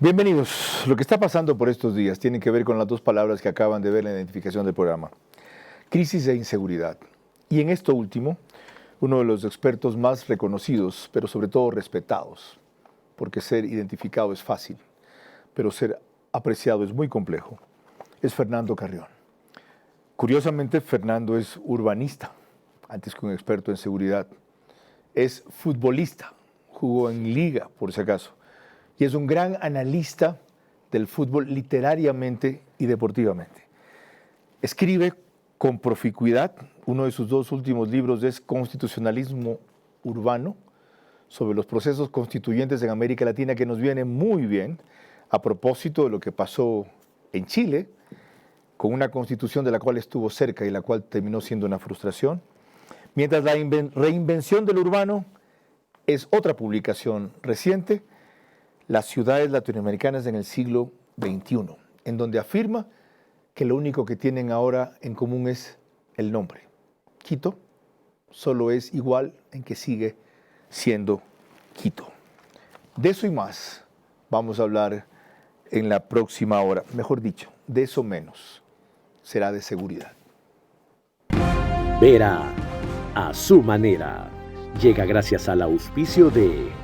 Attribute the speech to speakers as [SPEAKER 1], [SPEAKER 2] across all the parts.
[SPEAKER 1] Bienvenidos. Lo que está pasando por estos días tiene que ver con las dos palabras que acaban de ver en la identificación del programa: crisis e inseguridad. Y en esto último, uno de los expertos más reconocidos, pero sobre todo respetados, porque ser identificado es fácil, pero ser apreciado es muy complejo, es Fernando Carrión. Curiosamente, Fernando es urbanista, antes que un experto en seguridad. Es futbolista, jugó en liga, por si acaso, y es un gran analista del fútbol literariamente y deportivamente. Escribe con proficuidad. Uno de sus dos últimos libros es Constitucionalismo Urbano, sobre los procesos constituyentes en América Latina, que nos viene muy bien a propósito de lo que pasó en Chile, con una constitución de la cual estuvo cerca y la cual terminó siendo una frustración. Mientras la reinvención del urbano es otra publicación reciente, Las ciudades latinoamericanas en el siglo XXI, en donde afirma que lo único que tienen ahora en común es el nombre. Quito solo es igual en que sigue siendo Quito. De eso y más vamos a hablar en la próxima hora. Mejor dicho, de eso menos. Será de seguridad.
[SPEAKER 2] Vera a su manera. Llega gracias al auspicio de...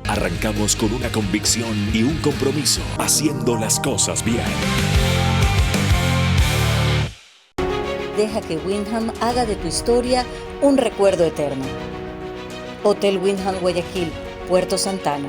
[SPEAKER 3] Arrancamos con una convicción y un compromiso, haciendo las cosas bien.
[SPEAKER 4] Deja que Wyndham haga de tu historia un recuerdo eterno. Hotel Wyndham Guayaquil, Puerto Santana.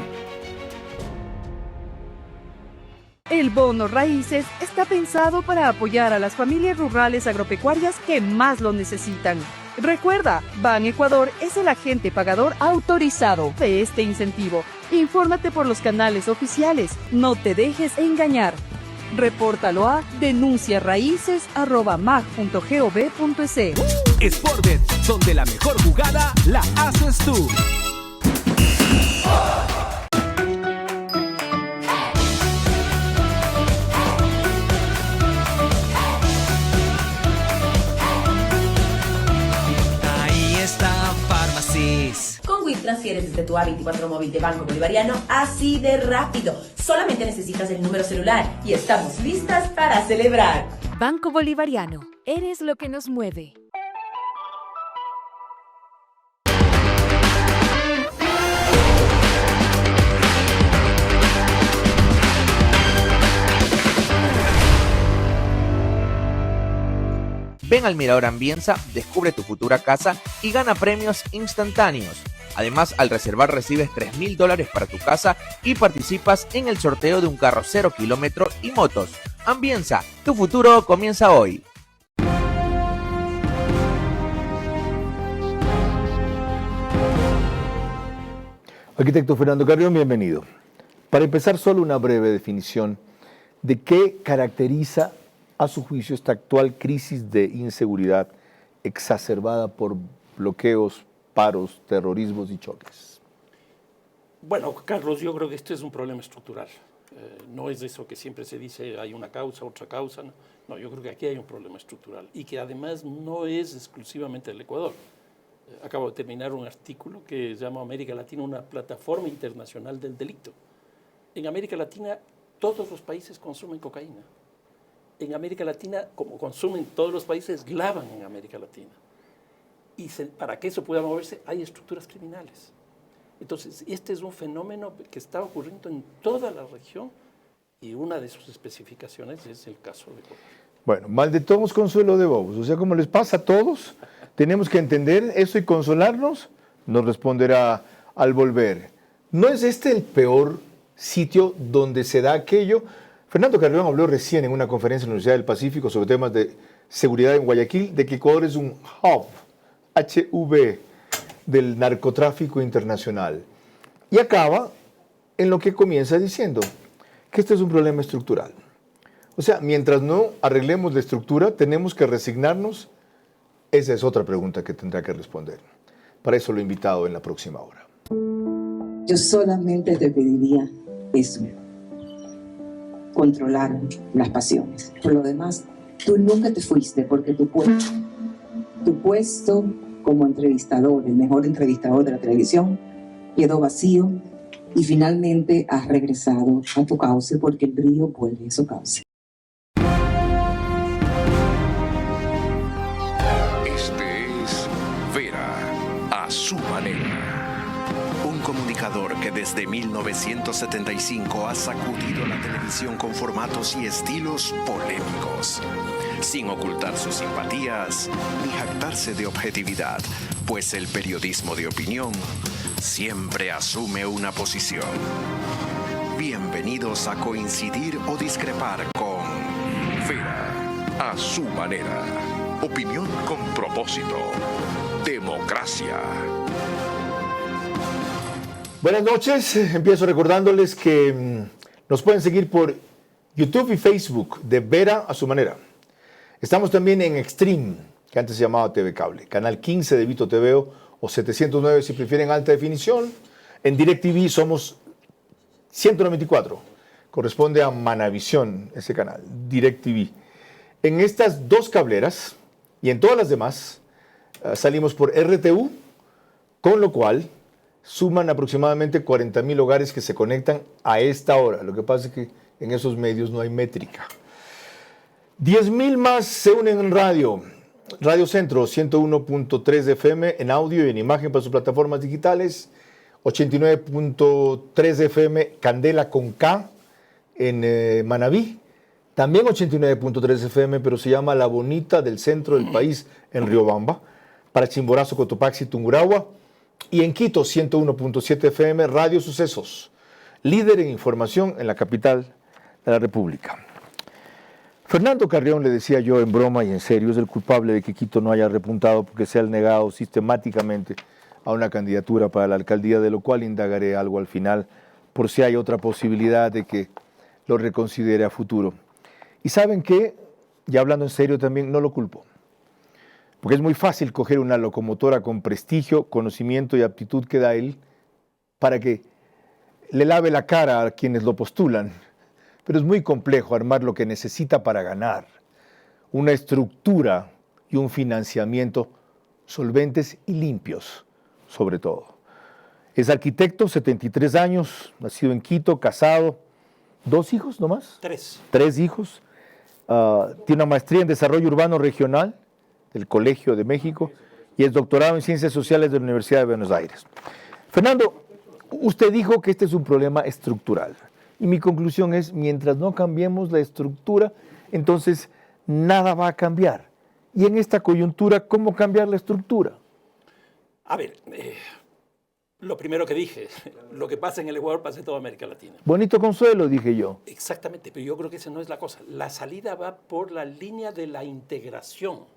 [SPEAKER 5] El bono raíces está pensado para apoyar a las familias rurales agropecuarias que más lo necesitan. Recuerda, Ban Ecuador es el agente pagador autorizado de este incentivo. Infórmate por los canales oficiales. No te dejes engañar. Repórtalo a denunciarraíces@mag.gov.es.
[SPEAKER 6] Sportbet, donde la mejor jugada la haces tú.
[SPEAKER 7] Con WIP transfieres desde tu A24 móvil de Banco Bolivariano así de rápido. Solamente necesitas el número celular y estamos listas para celebrar.
[SPEAKER 8] Banco Bolivariano, eres lo que nos mueve.
[SPEAKER 9] Ven al Mirador Ambienza, descubre tu futura casa y gana premios instantáneos. Además, al reservar recibes $3,000 para tu casa y participas en el sorteo de un carro 0 kilómetro y motos. Ambienza, tu futuro comienza hoy.
[SPEAKER 1] Arquitecto Fernando Carrión, bienvenido. Para empezar, solo una breve definición de qué caracteriza a su juicio esta actual crisis de inseguridad exacerbada por bloqueos, paros, terrorismos y choques.
[SPEAKER 10] Bueno, Carlos, yo creo que este es un problema estructural. No es eso que siempre se dice, hay una causa, otra causa. No, yo creo que aquí hay un problema estructural y que además no es exclusivamente del Ecuador. Acabo de terminar un artículo que llama América Latina una plataforma internacional del delito. En América Latina todos los países consumen cocaína. En América Latina, como consumen todos los países, lavan en América Latina. Y para que eso pueda moverse, hay estructuras criminales. Entonces, este es un fenómeno que está ocurriendo en toda la región y una de sus especificaciones es el caso de Ecuador.
[SPEAKER 1] Bueno, mal de todos, consuelo de bobos. O sea, como les pasa a todos, tenemos que entender eso y consolarnos, nos responderá al volver. ¿No es este el peor sitio donde se da aquello? Fernando Carrión habló recién en una conferencia en la Universidad del Pacífico sobre temas de seguridad en Guayaquil, de que Ecuador es un hub, HV, del narcotráfico internacional. Y acaba en lo que comienza diciendo, que este es un problema estructural. O sea, mientras no arreglemos la estructura, tenemos que resignarnos. Esa es otra pregunta que tendrá que responder. Para eso lo he invitado en la próxima hora.
[SPEAKER 11] Yo solamente te pediría eso. Controlar las pasiones. Por lo demás, tú nunca te fuiste porque tu puesto como entrevistador, el mejor entrevistador de la televisión, quedó vacío y finalmente has regresado a tu cauce porque el río vuelve a su cauce.
[SPEAKER 3] Este es Vera, a su manera. Un comunicador que desde 1975 ha sacudido la televisión con formatos y estilos polémicos, sin ocultar sus simpatías ni jactarse de objetividad, pues el periodismo de opinión siempre asume una posición. Bienvenidos a coincidir o discrepar con Vera, a su manera. Opinión con propósito. Democracia.
[SPEAKER 1] Buenas noches, empiezo recordándoles que nos pueden seguir por YouTube y Facebook de Vera a su manera. Estamos también en Extreme, que antes se llamaba TV Cable, canal 15 de Vito TV o 709 si prefieren alta definición. En DirecTV somos 194, corresponde a Manavisión ese canal, DirecTV. En estas dos cableras y en todas las demás salimos por RTU, con lo cual suman aproximadamente 40,000 hogares que se conectan a esta hora. Lo que pasa es que en esos medios no hay métrica. 10,000 más se unen en radio. Radio Centro, 101.3 FM en audio y en imagen para sus plataformas digitales. 89.3 FM Candela con K en Manabí. También 89.3 FM, pero se llama La Bonita del centro del país en Riobamba. Para Chimborazo, Cotopaxi, Tungurahua. Y en Quito, 101.7 FM, Radio Sucesos, líder en información en la capital de la República. Fernando Carrión, le decía yo en broma y en serio, es el culpable de que Quito no haya repuntado porque se ha negado sistemáticamente a una candidatura para la alcaldía, de lo cual indagaré algo al final, por si hay otra posibilidad de que lo reconsidere a futuro. Y ¿saben qué? Ya hablando en serio también, no lo culpo. Porque es muy fácil coger una locomotora con prestigio, conocimiento y aptitud que da él para que le lave la cara a quienes lo postulan. Pero es muy complejo armar lo que necesita para ganar. Una estructura y un financiamiento solventes y limpios, sobre todo. Es arquitecto, 73 años, nacido en Quito, casado. ¿2 hijos nomás?
[SPEAKER 10] 3.
[SPEAKER 1] 3 hijos. Tiene una maestría en Desarrollo Urbano Regional del Colegio de México y es doctorado en Ciencias Sociales de la Universidad de Buenos Aires. Fernando, usted dijo que este es un problema estructural y mi conclusión es, mientras no cambiemos la estructura, entonces nada va a cambiar. Y en esta coyuntura, ¿cómo cambiar la estructura?
[SPEAKER 10] A ver, lo primero que dije, lo que pasa en el Ecuador pasa en toda América Latina.
[SPEAKER 1] Bonito consuelo, dije yo.
[SPEAKER 10] Exactamente, pero yo creo que esa no es la cosa. La salida va por la línea de la integración.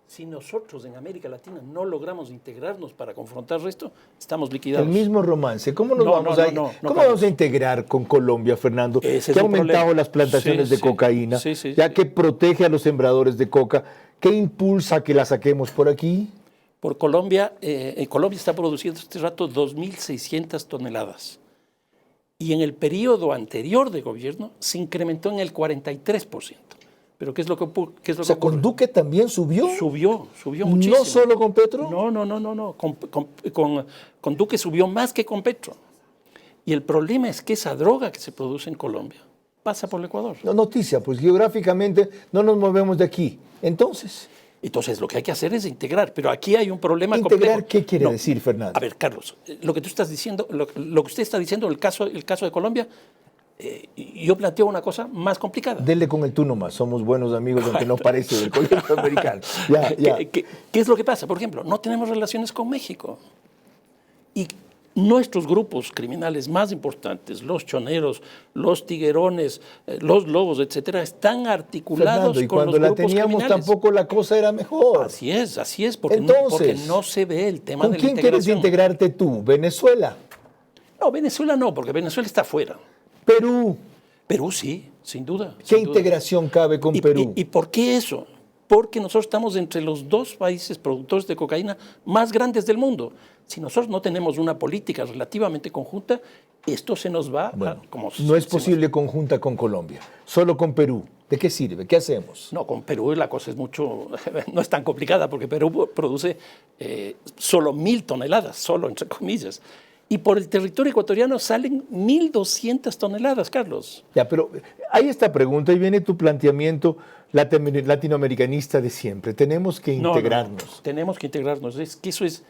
[SPEAKER 10] Si nosotros en América Latina no logramos integrarnos para confrontar esto, estamos liquidados.
[SPEAKER 1] El mismo romance. ¿Cómo nos vamos a integrar con Colombia, Fernando? Que ha aumentado las plantaciones de cocaína, ya que protege a los sembradores de coca. ¿Qué impulsa que la saquemos por aquí?
[SPEAKER 10] Por Colombia, Colombia está produciendo este rato 2.600 toneladas. Y en el periodo anterior de gobierno se incrementó en el 43%. ¿Pero qué es lo que ocurre?
[SPEAKER 1] O sea, ¿con Duque también subió?
[SPEAKER 10] Subió muchísimo.
[SPEAKER 1] ¿No solo con Petro?
[SPEAKER 10] No. Con Duque subió más que con Petro. Y el problema es que esa droga que se produce en Colombia pasa por el Ecuador.
[SPEAKER 1] No, noticia, pues geográficamente no nos movemos de aquí. Entonces
[SPEAKER 10] lo que hay que hacer es integrar, pero aquí hay un problema complejo.
[SPEAKER 1] ¿Integrar qué quiere decir, Fernando?
[SPEAKER 10] A ver, Carlos, lo que tú estás diciendo, lo que usted está diciendo, el caso de Colombia, yo planteo una cosa más complicada.
[SPEAKER 1] Dele con el tú nomás, somos buenos amigos, aunque no parece del colegio americano.
[SPEAKER 10] ¿Qué es lo que pasa? Por ejemplo, no tenemos relaciones con México. Y nuestros grupos criminales más importantes, los choneros, los tiguerones, los lobos, etcétera, están articulados
[SPEAKER 1] Fernando, y
[SPEAKER 10] con los
[SPEAKER 1] cuando la
[SPEAKER 10] grupos
[SPEAKER 1] teníamos
[SPEAKER 10] criminales.
[SPEAKER 1] Tampoco la cosa era mejor.
[SPEAKER 10] Así es, porque no se ve el tema de la integración.
[SPEAKER 1] ¿Con quién quieres integrarte tú? ¿Venezuela?
[SPEAKER 10] No, Venezuela no, porque Venezuela está fuera.
[SPEAKER 1] ¿Perú?
[SPEAKER 10] Perú sí, sin duda.
[SPEAKER 1] ¿Qué integración cabe con Perú?
[SPEAKER 10] ¿Y por qué eso? Porque nosotros estamos entre los 2 países productores de cocaína más grandes del mundo. Si nosotros no tenemos una política relativamente conjunta, esto se nos va
[SPEAKER 1] no es posible conjunta con Colombia, solo con Perú. ¿De qué sirve? ¿Qué hacemos?
[SPEAKER 10] No, con Perú la cosa es no es tan complicada, porque Perú produce solo 1.000 toneladas, solo entre comillas. Y por el territorio ecuatoriano salen 1.200 toneladas, Carlos.
[SPEAKER 1] Ya, pero hay esta pregunta y viene tu planteamiento latinoamericanista de siempre. Tenemos que integrarnos.
[SPEAKER 10] No. Tenemos que integrarnos. Es que eso es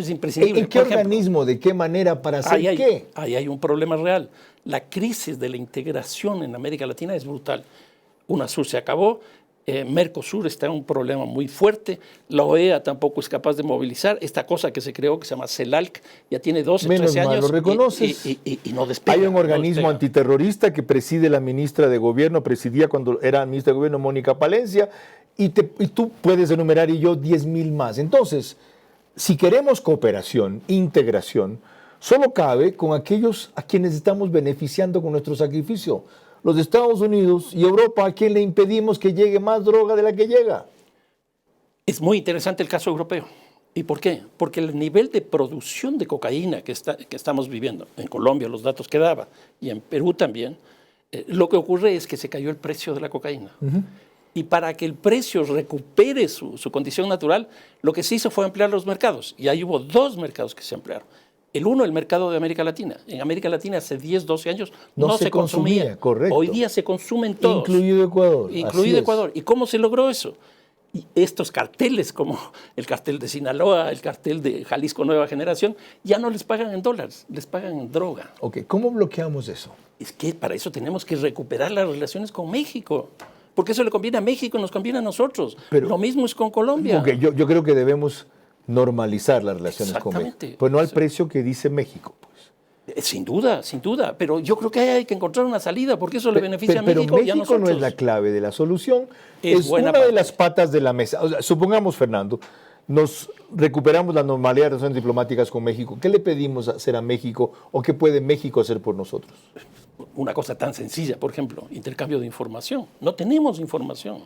[SPEAKER 10] imprescindible.
[SPEAKER 1] ¿En qué organismo? ¿De qué manera? ¿Para hacer qué?
[SPEAKER 10] Ahí hay un problema real. La crisis de la integración en América Latina es brutal. UNASUR se acabó. Mercosur está en un problema muy fuerte, la OEA tampoco es capaz de movilizar, esta cosa que se creó que se llama CELAC ya tiene 12, 13 años
[SPEAKER 1] lo reconoces.
[SPEAKER 10] Y no despega.
[SPEAKER 1] Hay un organismo antiterrorista que preside la ministra de Gobierno, presidía cuando era ministra de Gobierno Mónica Palencia, y tú puedes enumerar y yo 10.000 más. Entonces, si queremos cooperación, integración, solo cabe con aquellos a quienes estamos beneficiando con nuestro sacrificio. Los Estados Unidos y Europa, ¿a quién le impedimos que llegue más droga de la que llega?
[SPEAKER 10] Es muy interesante el caso europeo. ¿Y por qué? Porque el nivel de producción de cocaína que estamos viviendo, en Colombia los datos que daba, y en Perú también, lo que ocurre es que se cayó el precio de la cocaína. Y para que el precio recupere su condición natural, lo que se hizo fue ampliar los mercados. Y ahí hubo 2 mercados que se ampliaron. El uno, el mercado de América Latina. En América Latina hace 10, 12 años no se consumía.
[SPEAKER 1] Correcto.
[SPEAKER 10] Hoy día se consumen todos.
[SPEAKER 1] Incluido Ecuador.
[SPEAKER 10] Incluido Ecuador. ¿Y cómo se logró eso? Y estos carteles, como el cartel de Sinaloa, el cartel de Jalisco Nueva Generación, ya no les pagan en dólares, les pagan en droga.
[SPEAKER 1] Ok, ¿cómo bloqueamos eso?
[SPEAKER 10] Es que para eso tenemos que recuperar las relaciones con México. Porque eso le conviene a México y nos conviene a nosotros. Pero, lo mismo es con Colombia.
[SPEAKER 1] Okay, yo creo que debemos normalizar las relaciones con México. Pues no al precio que dice México. Pues.
[SPEAKER 10] Sin duda, pero yo creo que hay que encontrar una salida porque eso le beneficia a México y a
[SPEAKER 1] México
[SPEAKER 10] nosotros.
[SPEAKER 1] No es la clave de la solución, es una de las patas de la mesa. O sea, supongamos, Fernando, nos recuperamos la normalidad de relaciones diplomáticas con México. ¿Qué le pedimos hacer a México o qué puede México hacer por nosotros?
[SPEAKER 10] Una cosa tan sencilla, por ejemplo, intercambio de información. No tenemos información.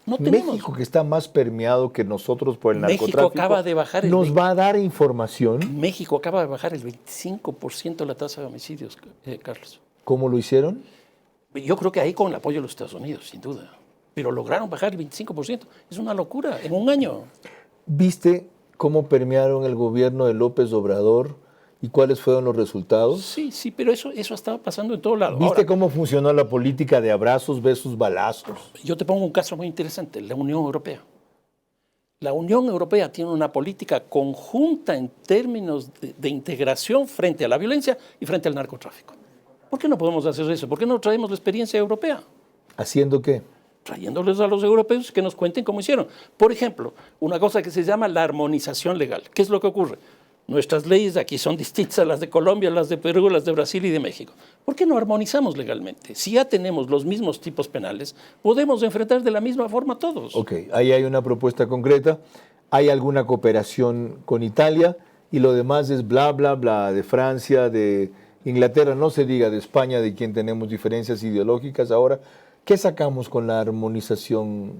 [SPEAKER 10] No tenemos.
[SPEAKER 1] México, que está más permeado que nosotros por el narcotráfico,
[SPEAKER 10] México acaba de bajar
[SPEAKER 1] nos va a dar información.
[SPEAKER 10] México acaba de bajar el 25% la tasa de homicidios, Carlos.
[SPEAKER 1] ¿Cómo lo hicieron?
[SPEAKER 10] Yo creo que ahí con el apoyo de los Estados Unidos, sin duda. Pero lograron bajar el 25%. Es una locura, en un año.
[SPEAKER 1] ¿Viste cómo permearon el gobierno de López Obrador y cuáles fueron los resultados?
[SPEAKER 10] Sí, pero eso estaba pasando en todo lado.
[SPEAKER 1] ¿Viste
[SPEAKER 10] ahora,
[SPEAKER 1] cómo funcionó la política de abrazos versus balazos?
[SPEAKER 10] Yo te pongo un caso muy interesante, la Unión Europea. La Unión Europea tiene una política conjunta en términos de integración frente a la violencia y frente al narcotráfico. ¿Por qué no podemos hacer eso? ¿Por qué no traemos la experiencia europea?
[SPEAKER 1] ¿Haciendo qué?
[SPEAKER 10] Trayéndoles a los europeos que nos cuenten cómo hicieron. Por ejemplo, una cosa que se llama la armonización legal. ¿Qué es lo que ocurre? Nuestras leyes aquí son distintas a las de Colombia, las de Perú, las de Brasil y de México. ¿Por qué no armonizamos legalmente? Si ya tenemos los mismos tipos penales, podemos enfrentar de la misma forma a todos.
[SPEAKER 1] Ok, ahí hay una propuesta concreta. ¿Hay alguna cooperación con Italia? Y lo demás es bla, bla, bla, de Francia, de Inglaterra, no se diga de España, de quien tenemos diferencias ideológicas ahora. ¿Qué sacamos con la armonización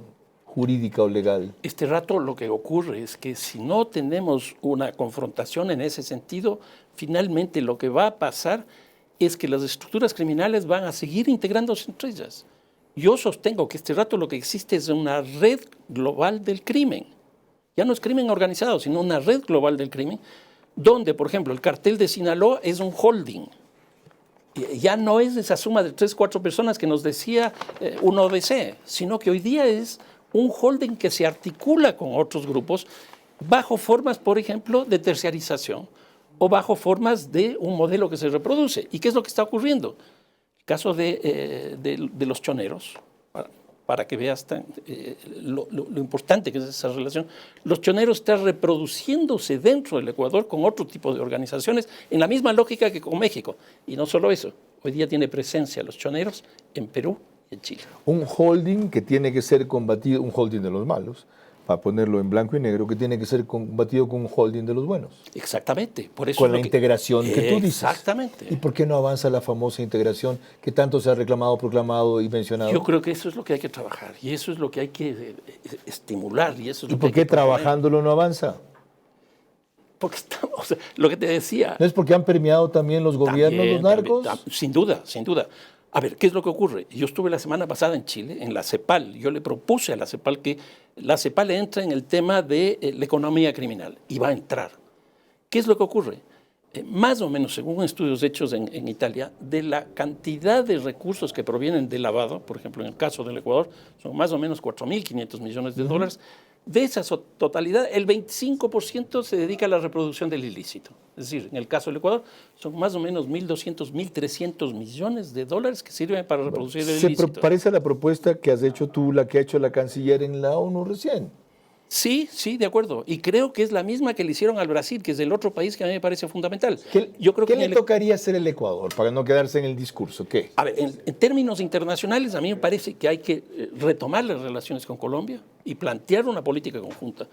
[SPEAKER 1] jurídica o legal?
[SPEAKER 10] Este rato lo que ocurre es que si no tenemos una confrontación en ese sentido, finalmente lo que va a pasar es que las estructuras criminales van a seguir integrándose entre ellas. Yo sostengo que este rato lo que existe es una red global del crimen. Ya no es crimen organizado, sino una red global del crimen, donde, por ejemplo, el cartel de Sinaloa es un holding. Ya no es esa suma de 3, 4 personas que nos decía un ODC, sino que hoy día es un holding que se articula con otros grupos bajo formas, por ejemplo, de terciarización o bajo formas de un modelo que se reproduce. ¿Y qué es lo que está ocurriendo? El caso de los choneros, para que veas lo importante que es esa relación. Los choneros están reproduciéndose dentro del Ecuador con otro tipo de organizaciones en la misma lógica que con México. Y no solo eso, hoy día tiene presencia los choneros en Perú y en Chile.
[SPEAKER 1] Un holding que tiene que ser combatido, un holding de los malos, para ponerlo en blanco y negro, que tiene que ser combatido con un holding de los buenos.
[SPEAKER 10] Exactamente. Por eso
[SPEAKER 1] con la integración que tú dices.
[SPEAKER 10] Exactamente.
[SPEAKER 1] ¿Y por qué no avanza la famosa integración que tanto se ha reclamado, proclamado y mencionado?
[SPEAKER 10] Yo creo que eso es lo que hay que trabajar y eso es lo que hay que estimular. ¿Y eso es lo
[SPEAKER 1] por qué trabajándolo no avanza?
[SPEAKER 10] Porque estamos, o sea, lo que te decía.
[SPEAKER 1] ¿No es porque han permeado también los gobiernos, los narcos?
[SPEAKER 10] Sin duda, sin duda. A ver, ¿qué es lo que ocurre? Yo estuve la semana pasada en Chile, en la CEPAL. Yo le propuse a la CEPAL que la CEPAL entre en el tema de la economía criminal y va a entrar. ¿Qué es lo que ocurre? más o menos, según estudios hechos en Italia, de la cantidad de recursos que provienen del lavado, por ejemplo, en el caso del Ecuador, son más o menos 4.500 millones de dólares. De esa totalidad, el 25% se dedica a la reproducción del ilícito. Es decir, en el caso del Ecuador, son más o menos 1.200, 1.300 millones de dólares que sirven para reproducir el ilícito.
[SPEAKER 1] Parece a la propuesta que has hecho tú, la que ha hecho la canciller en la ONU recién.
[SPEAKER 10] Sí, de acuerdo. Y creo que es la misma que le hicieron al Brasil, que es el otro país que a mí me parece fundamental.
[SPEAKER 1] ¿Qué le tocaría hacer el Ecuador para no quedarse en el discurso? ¿Qué?
[SPEAKER 10] A ver, en términos internacionales, a mí me parece que hay que retomar las relaciones con Colombia y plantear una política conjunta.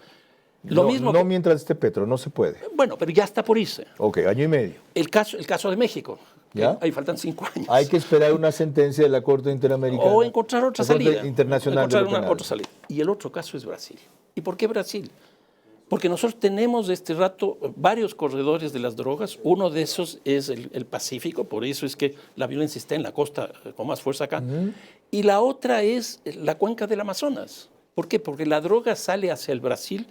[SPEAKER 1] No mientras esté Petro, no se puede.
[SPEAKER 10] Bueno, pero ya está por irse.
[SPEAKER 1] Ok, año y medio.
[SPEAKER 10] El caso de México.
[SPEAKER 1] ¿Ya?
[SPEAKER 10] Ahí faltan 5 años.
[SPEAKER 1] Hay que esperar una sentencia de la Corte Interamericana.
[SPEAKER 10] O encontrar otra salida.
[SPEAKER 1] Internacional.
[SPEAKER 10] Encontrar otra salida. Y el otro caso es Brasil. ¿Y por qué Brasil? Porque nosotros tenemos de este rato varios corredores de las drogas. Uno de esos es el Pacífico, por eso es que la violencia está en la costa con más fuerza acá. Y la otra es la cuenca del Amazonas. ¿Por qué? Porque la droga sale hacia el Brasil.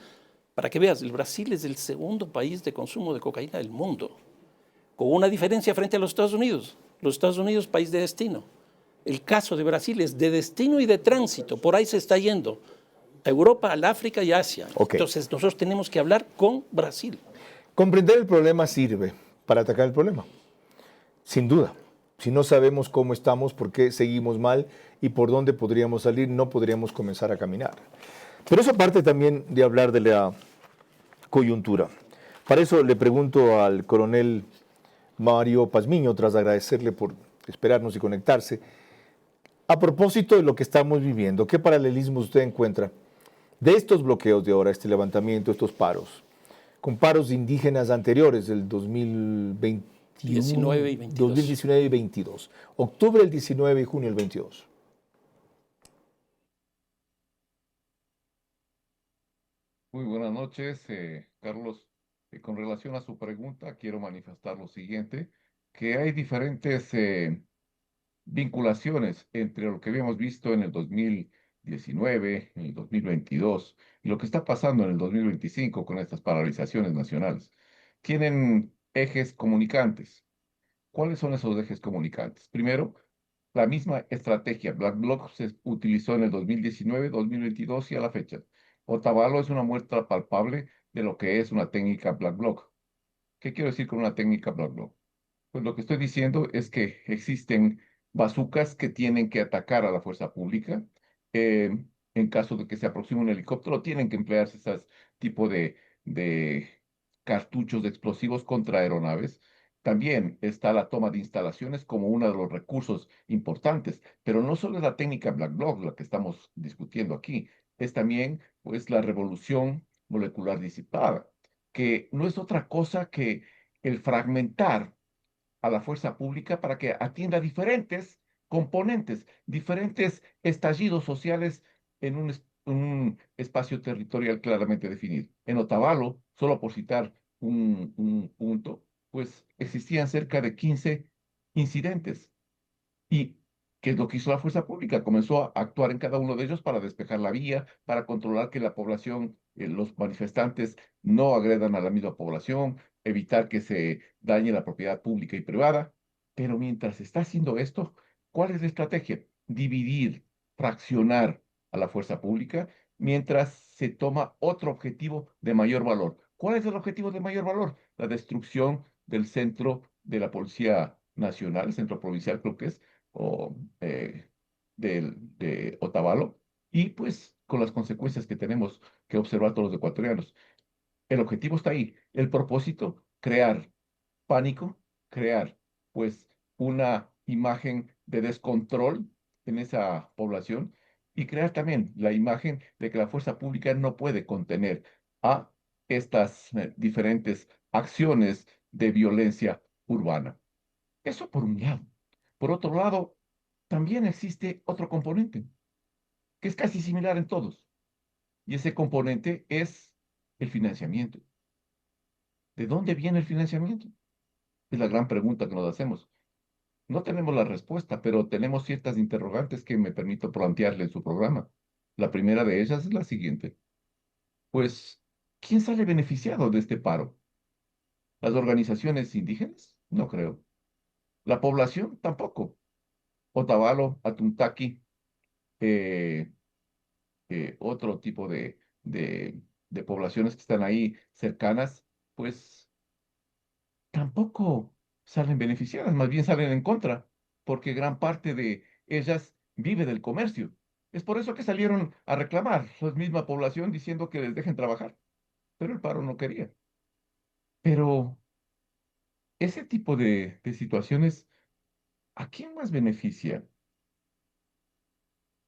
[SPEAKER 10] Para que veas, el Brasil es el segundo país de consumo de cocaína del mundo, con una diferencia frente a los Estados Unidos. Los Estados Unidos, país de destino. El caso de Brasil es de destino y de tránsito. Por ahí se está yendo. A Europa, al África y Asia.
[SPEAKER 1] Okay.
[SPEAKER 10] Entonces nosotros tenemos que hablar con Brasil.
[SPEAKER 1] Comprender el problema sirve para atacar el problema, sin duda. Si no sabemos cómo estamos, por qué seguimos mal y por dónde podríamos salir, no podríamos comenzar a caminar. Pero eso parte también de hablar de la coyuntura. Para eso le pregunto al coronel Mario Pazmiño, tras agradecerle por esperarnos y conectarse, a propósito de lo que estamos viviendo, ¿qué paralelismos usted encuentra de estos bloqueos de ahora, este levantamiento, estos paros, con paros indígenas anteriores del 2019 y 2022? Octubre del 19 y junio del 22.
[SPEAKER 12] Muy buenas noches, Carlos. Con relación a su pregunta, quiero manifestar lo siguiente, que hay diferentes vinculaciones entre lo que habíamos visto en el 2019, en el 2022 y lo que está pasando en el 2025 con estas paralizaciones nacionales. Tienen ejes comunicantes. ¿Cuáles son esos ejes comunicantes? Primero, la misma estrategia Black Bloc se utilizó en el 2019, 2022 y a la fecha. Otavalo es una muestra palpable de lo que es una técnica Black Bloc. ¿Qué quiero decir con una técnica Black Bloc? Pues lo que estoy diciendo es que existen bazucas que tienen que atacar a la fuerza pública. En caso de que se aproxime un helicóptero, tienen que emplearse ese tipo de cartuchos de explosivos contra aeronaves. También está la toma de instalaciones como uno de los recursos importantes, pero no solo es la técnica Black Bloc la que estamos discutiendo aquí, es también pues la revolución molecular disipada, que no es otra cosa que el fragmentar a la fuerza pública para que atienda diferentes componentes, diferentes estallidos sociales en un espacio territorial claramente definido. En Otavalo, solo por citar un punto, pues existían cerca de 15 incidentes. ¿Y qué es lo que hizo la fuerza pública? Comenzó a actuar en cada uno de ellos para despejar la vía, para controlar que la población, los manifestantes no agredan a la misma población, evitar que se dañe la propiedad pública y privada. Pero mientras se está haciendo esto, ¿cuál es la estrategia? Dividir, fraccionar a la fuerza pública mientras se toma otro objetivo de mayor valor. ¿Cuál es el objetivo de mayor valor? La destrucción del centro de la Policía Nacional, el centro provincial creo que es, o de Otavalo, y pues con las consecuencias que tenemos que observar todos los ecuatorianos. El objetivo está ahí, el propósito, crear pánico, crear pues una imagen de descontrol en esa población y crear también la imagen de que la fuerza pública no puede contener a estas diferentes acciones de violencia urbana. Eso por un lado. Por otro lado, también existe otro componente que es casi similar en todos. Y ese componente es el financiamiento. ¿De dónde viene el financiamiento? Es la gran pregunta que nos hacemos. No tenemos la respuesta, pero tenemos ciertas interrogantes que me permito plantearle en su programa. La primera de ellas es la siguiente. Pues, ¿quién sale beneficiado de este paro? Las organizaciones indígenas, no creo. La población, tampoco. Otavalo, Atuntaqui, eh, otro tipo de poblaciones que están ahí cercanas, pues tampoco salen beneficiadas, más bien salen en contra, porque gran parte de ellas vive del comercio. Es por eso que salieron a reclamar, la misma población diciendo que les dejen trabajar, pero el paro no quería. Pero ese tipo de situaciones, ¿a quién más beneficia?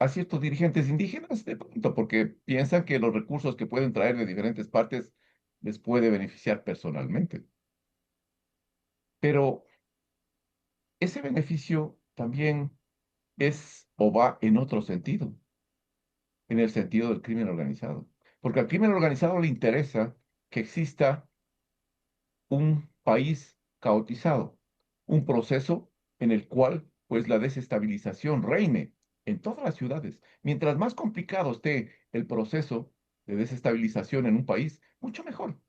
[SPEAKER 12] A ciertos dirigentes indígenas, de pronto, porque piensan que los recursos que pueden traer de diferentes partes les puede beneficiar personalmente. Pero ese beneficio también es o va en otro sentido, en el sentido del crimen organizado. Porque al crimen organizado le interesa que exista un país caotizado, un proceso en el cual pues la desestabilización reine en todas las ciudades. Mientras más complicado esté el proceso de desestabilización en un país, mucho mejor,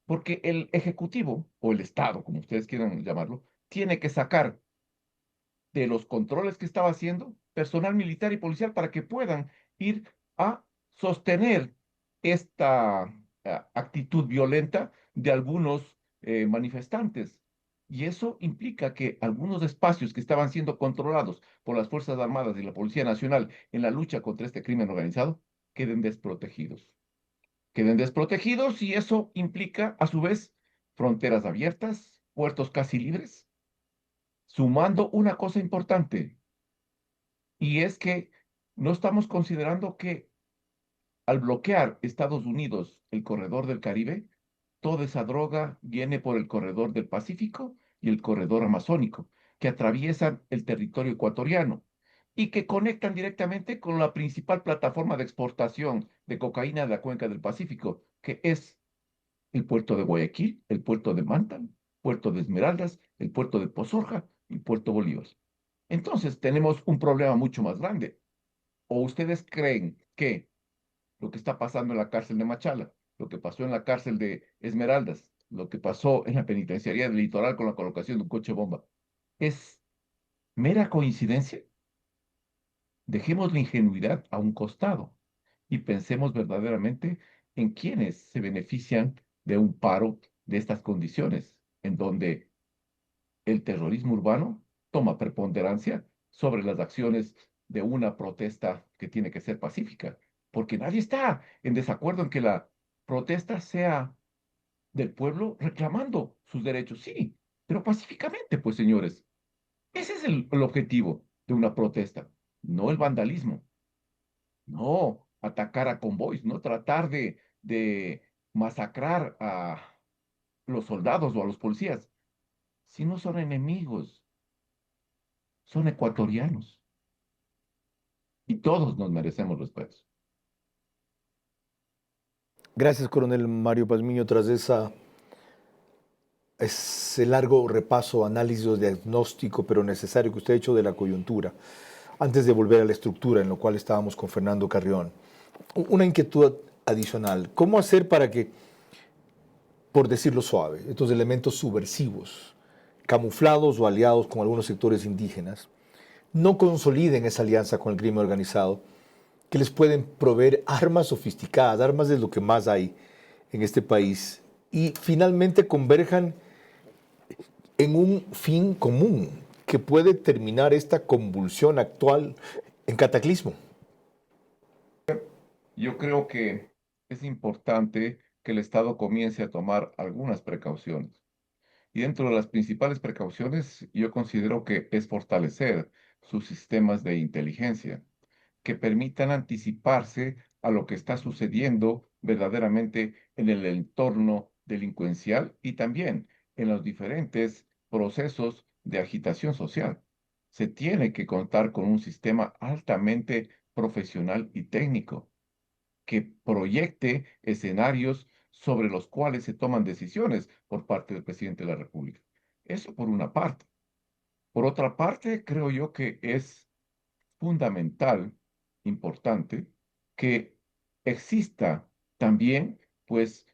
[SPEAKER 12] porque el ejecutivo o el Estado, como ustedes quieran llamarlo, tiene que sacar de los controles que estaba haciendo personal militar y policial para que puedan ir a sostener esta actitud violenta de algunos manifestantes. Y eso implica que algunos espacios que estaban siendo controlados por las Fuerzas Armadas y la Policía Nacional en la lucha contra este crimen organizado queden desprotegidos. Queden desprotegidos y eso implica, a su vez, fronteras abiertas, puertos casi libres, sumando una cosa importante, y es que no estamos considerando que al bloquear Estados Unidos el corredor del Caribe, toda esa droga viene por el corredor del Pacífico y el corredor amazónico, que atraviesan el territorio ecuatoriano y que conectan directamente con la principal plataforma de exportación de cocaína de la cuenca del Pacífico, que es el puerto de Guayaquil, el puerto de Manta, puerto de Esmeraldas, el puerto de Pozorja y puerto Bolívar. Entonces tenemos un problema mucho más grande. ¿O ustedes creen que lo que está pasando en la cárcel de Machala, lo que pasó en la cárcel de Esmeraldas, lo que pasó en la penitenciaría del Litoral con la colocación de un coche bomba, es mera coincidencia? Dejemos la ingenuidad a un costado y pensemos verdaderamente en quienes se benefician de un paro de estas condiciones, en donde el terrorismo urbano toma preponderancia sobre las acciones de una protesta que tiene que ser pacífica, porque nadie está en desacuerdo en que la protesta sea del pueblo reclamando sus derechos, sí, pero pacíficamente, pues señores, ese es el objetivo de una protesta, no el vandalismo, no atacar a convoys, no tratar de masacrar a los soldados o a los policías, si no son enemigos, son ecuatorianos y todos nos merecemos respeto.
[SPEAKER 1] Gracias, coronel Mario Pazmiño, tras ese largo repaso, análisis, diagnóstico, pero necesario que usted ha hecho de la coyuntura. Antes de volver a la estructura en lo cual estábamos con Fernando Carrión, una inquietud adicional. ¿Cómo hacer para que, por decirlo suave, estos elementos subversivos, camuflados o aliados con algunos sectores indígenas, no consoliden esa alianza con el crimen organizado, que les pueden proveer armas sofisticadas, armas de lo que más hay en este país, y finalmente converjan en un fin común que puede terminar esta convulsión actual en cataclismo?
[SPEAKER 12] Yo creo que es importante que el Estado comience a tomar algunas precauciones. Y dentro de las principales precauciones, yo considero que es fortalecer sus sistemas de inteligencia, que permitan anticiparse a lo que está sucediendo verdaderamente en el entorno delincuencial y también en los diferentes procesos de agitación social. Se tiene que contar con un sistema altamente profesional y técnico que proyecte escenarios sobre los cuales se toman decisiones por parte del presidente de la República. Eso por una parte. Por otra parte, creo yo que es fundamental, importante, que exista también, pues,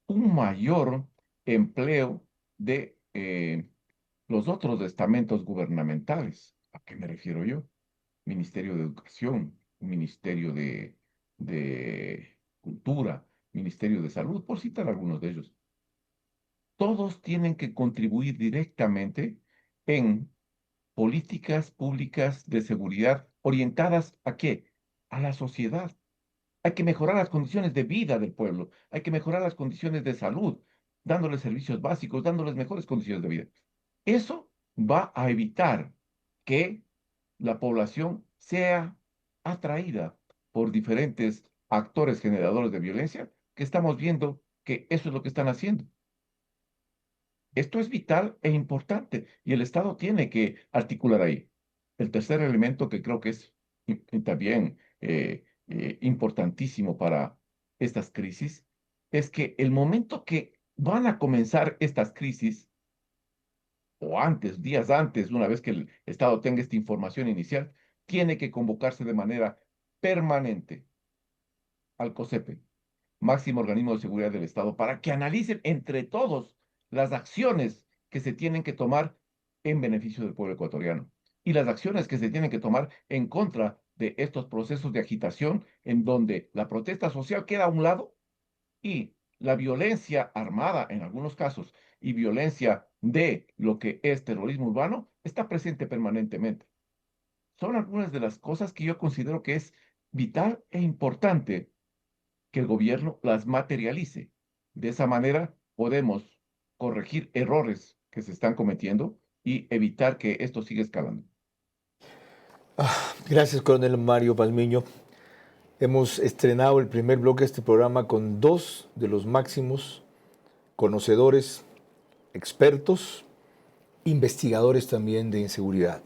[SPEAKER 12] un mayor empleo de los otros estamentos gubernamentales. ¿A qué me refiero yo? Ministerio de Educación, Ministerio de Cultura, Ministerio de Salud, por citar algunos de ellos. Todos tienen que contribuir directamente en políticas públicas de seguridad orientadas ¿a qué? A la sociedad. Hay que mejorar las condiciones de vida del pueblo, hay que mejorar las condiciones de salud, dándoles servicios básicos, dándoles mejores condiciones de vida. Eso va a evitar que la población sea atraída por diferentes actores generadores de violencia, que estamos viendo que eso es lo que están haciendo. Esto es vital e importante y el Estado tiene que articular ahí. El tercer elemento que creo que es también importantísimo para estas crisis es que el momento que van a comenzar estas crisis, o antes, días antes, una vez que el Estado tenga esta información inicial, tiene que convocarse de manera permanente al COSEPE, máximo organismo de seguridad del Estado, para que analicen entre todos las acciones que se tienen que tomar en beneficio del pueblo ecuatoriano y las acciones que se tienen que tomar en contra de estos procesos de agitación en donde la protesta social queda a un lado y la violencia armada en algunos casos y violencia de lo que es terrorismo urbano está presente permanentemente. Son algunas de las cosas que yo considero que es vital e importante que el gobierno las materialice. De esa manera podemos corregir errores que se están cometiendo y evitar que esto siga escalando.
[SPEAKER 1] Gracias, coronel Mario Palmiño. Hemos estrenado el primer bloque de este programa con dos de los máximos conocedores, expertos, investigadores también de inseguridad.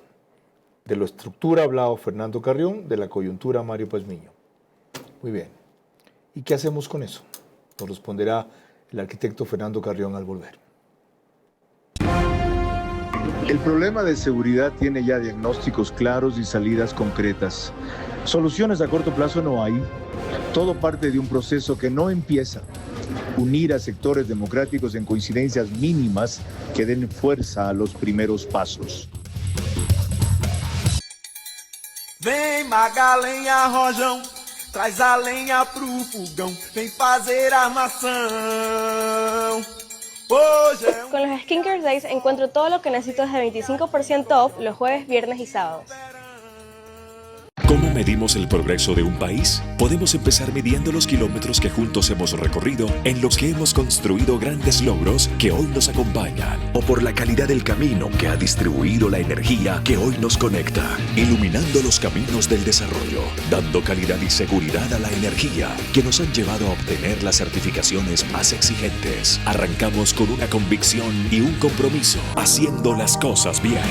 [SPEAKER 1] De la estructura ha hablado Fernando Carrión, de la coyuntura Mario Palmiño. Muy bien. ¿Y qué hacemos con eso? Nos responderá el arquitecto Fernando Carrión al volver.
[SPEAKER 13] El problema de seguridad tiene ya diagnósticos claros y salidas concretas. Soluciones a corto plazo no hay. Todo parte de un proceso que no empieza. Unir a sectores democráticos en coincidencias mínimas que den fuerza a los primeros pasos.
[SPEAKER 14] Vem Magalenha Rojão, traz a lenha pro fogão, vem fazer armação.
[SPEAKER 15] Con los Skincare Days encuentro todo lo que necesito desde 25% off los jueves, viernes y sábados.
[SPEAKER 16] ¿Cómo medimos el progreso de un país? Podemos empezar midiendo los kilómetros que juntos hemos recorrido, en los que hemos construido grandes logros que hoy nos acompañan, o por la calidad del camino que ha distribuido la energía que hoy nos conecta, iluminando los caminos del desarrollo, dando calidad y seguridad a la energía que nos han llevado a obtener las certificaciones más exigentes. Arrancamos con una convicción y un compromiso, haciendo las cosas bien.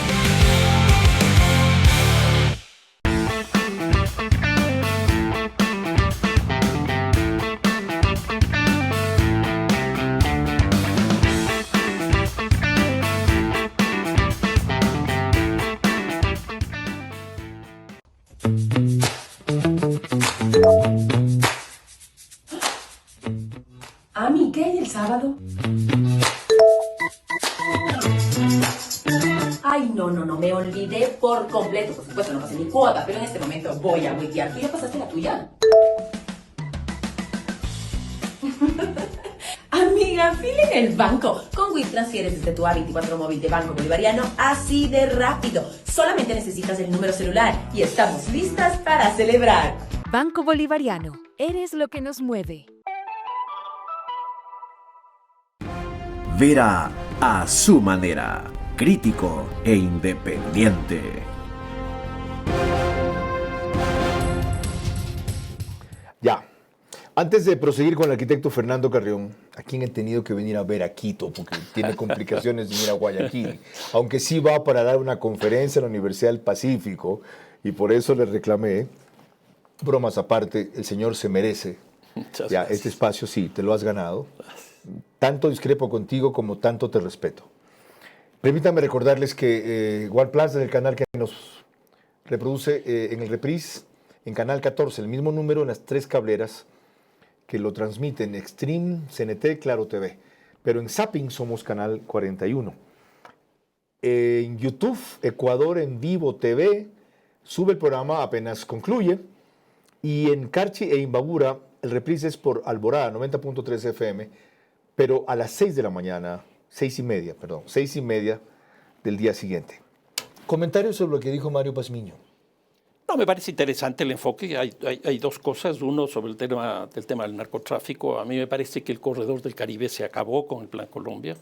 [SPEAKER 7] Ami, ¿qué hay el sábado? Ay, no, me olvidé por completo. Por supuesto, no pasé mi cuota, pero en este momento voy a huetear. ¿Tú ya pasaste la tuya? Amiga, fila en el banco. Con WIT transfieres desde tu A24 móvil de Banco Bolivariano así de rápido. Solamente necesitas el número celular y estamos listas para celebrar.
[SPEAKER 8] Banco Bolivariano, eres lo que nos mueve.
[SPEAKER 2] Vera a su manera, crítico e independiente.
[SPEAKER 1] Ya. Antes de proseguir con el arquitecto Fernando Carrión, a quien he tenido que venir a ver a Quito, porque tiene complicaciones de ir a Guayaquil, aunque sí va para dar una conferencia en la Universidad del Pacífico, y por eso le reclamé, bromas aparte, el señor se merece. Ya, este espacio sí, te lo has ganado. Tanto discrepo contigo como tanto te respeto. Permítanme recordarles que Wallplaza es el canal que nos reproduce en el reprise, en Canal 14, el mismo número en las 3 cableras que lo transmiten, Extreme, CNT, Claro TV. pero en Zapping somos canal 41. En YouTube, Ecuador en Vivo TV, sube el programa apenas concluye. Y en Carchi e Imbabura, el reprise es por Alborada, 90.3 FM, pero a las 6 de la mañana, 6:30 del día siguiente. Comentarios sobre lo que dijo Mario Pazmiño.
[SPEAKER 10] No, me parece interesante el enfoque. Hay dos cosas. Uno, sobre el tema del narcotráfico. A mí me parece que el corredor del Caribe se acabó con el Plan Colombia,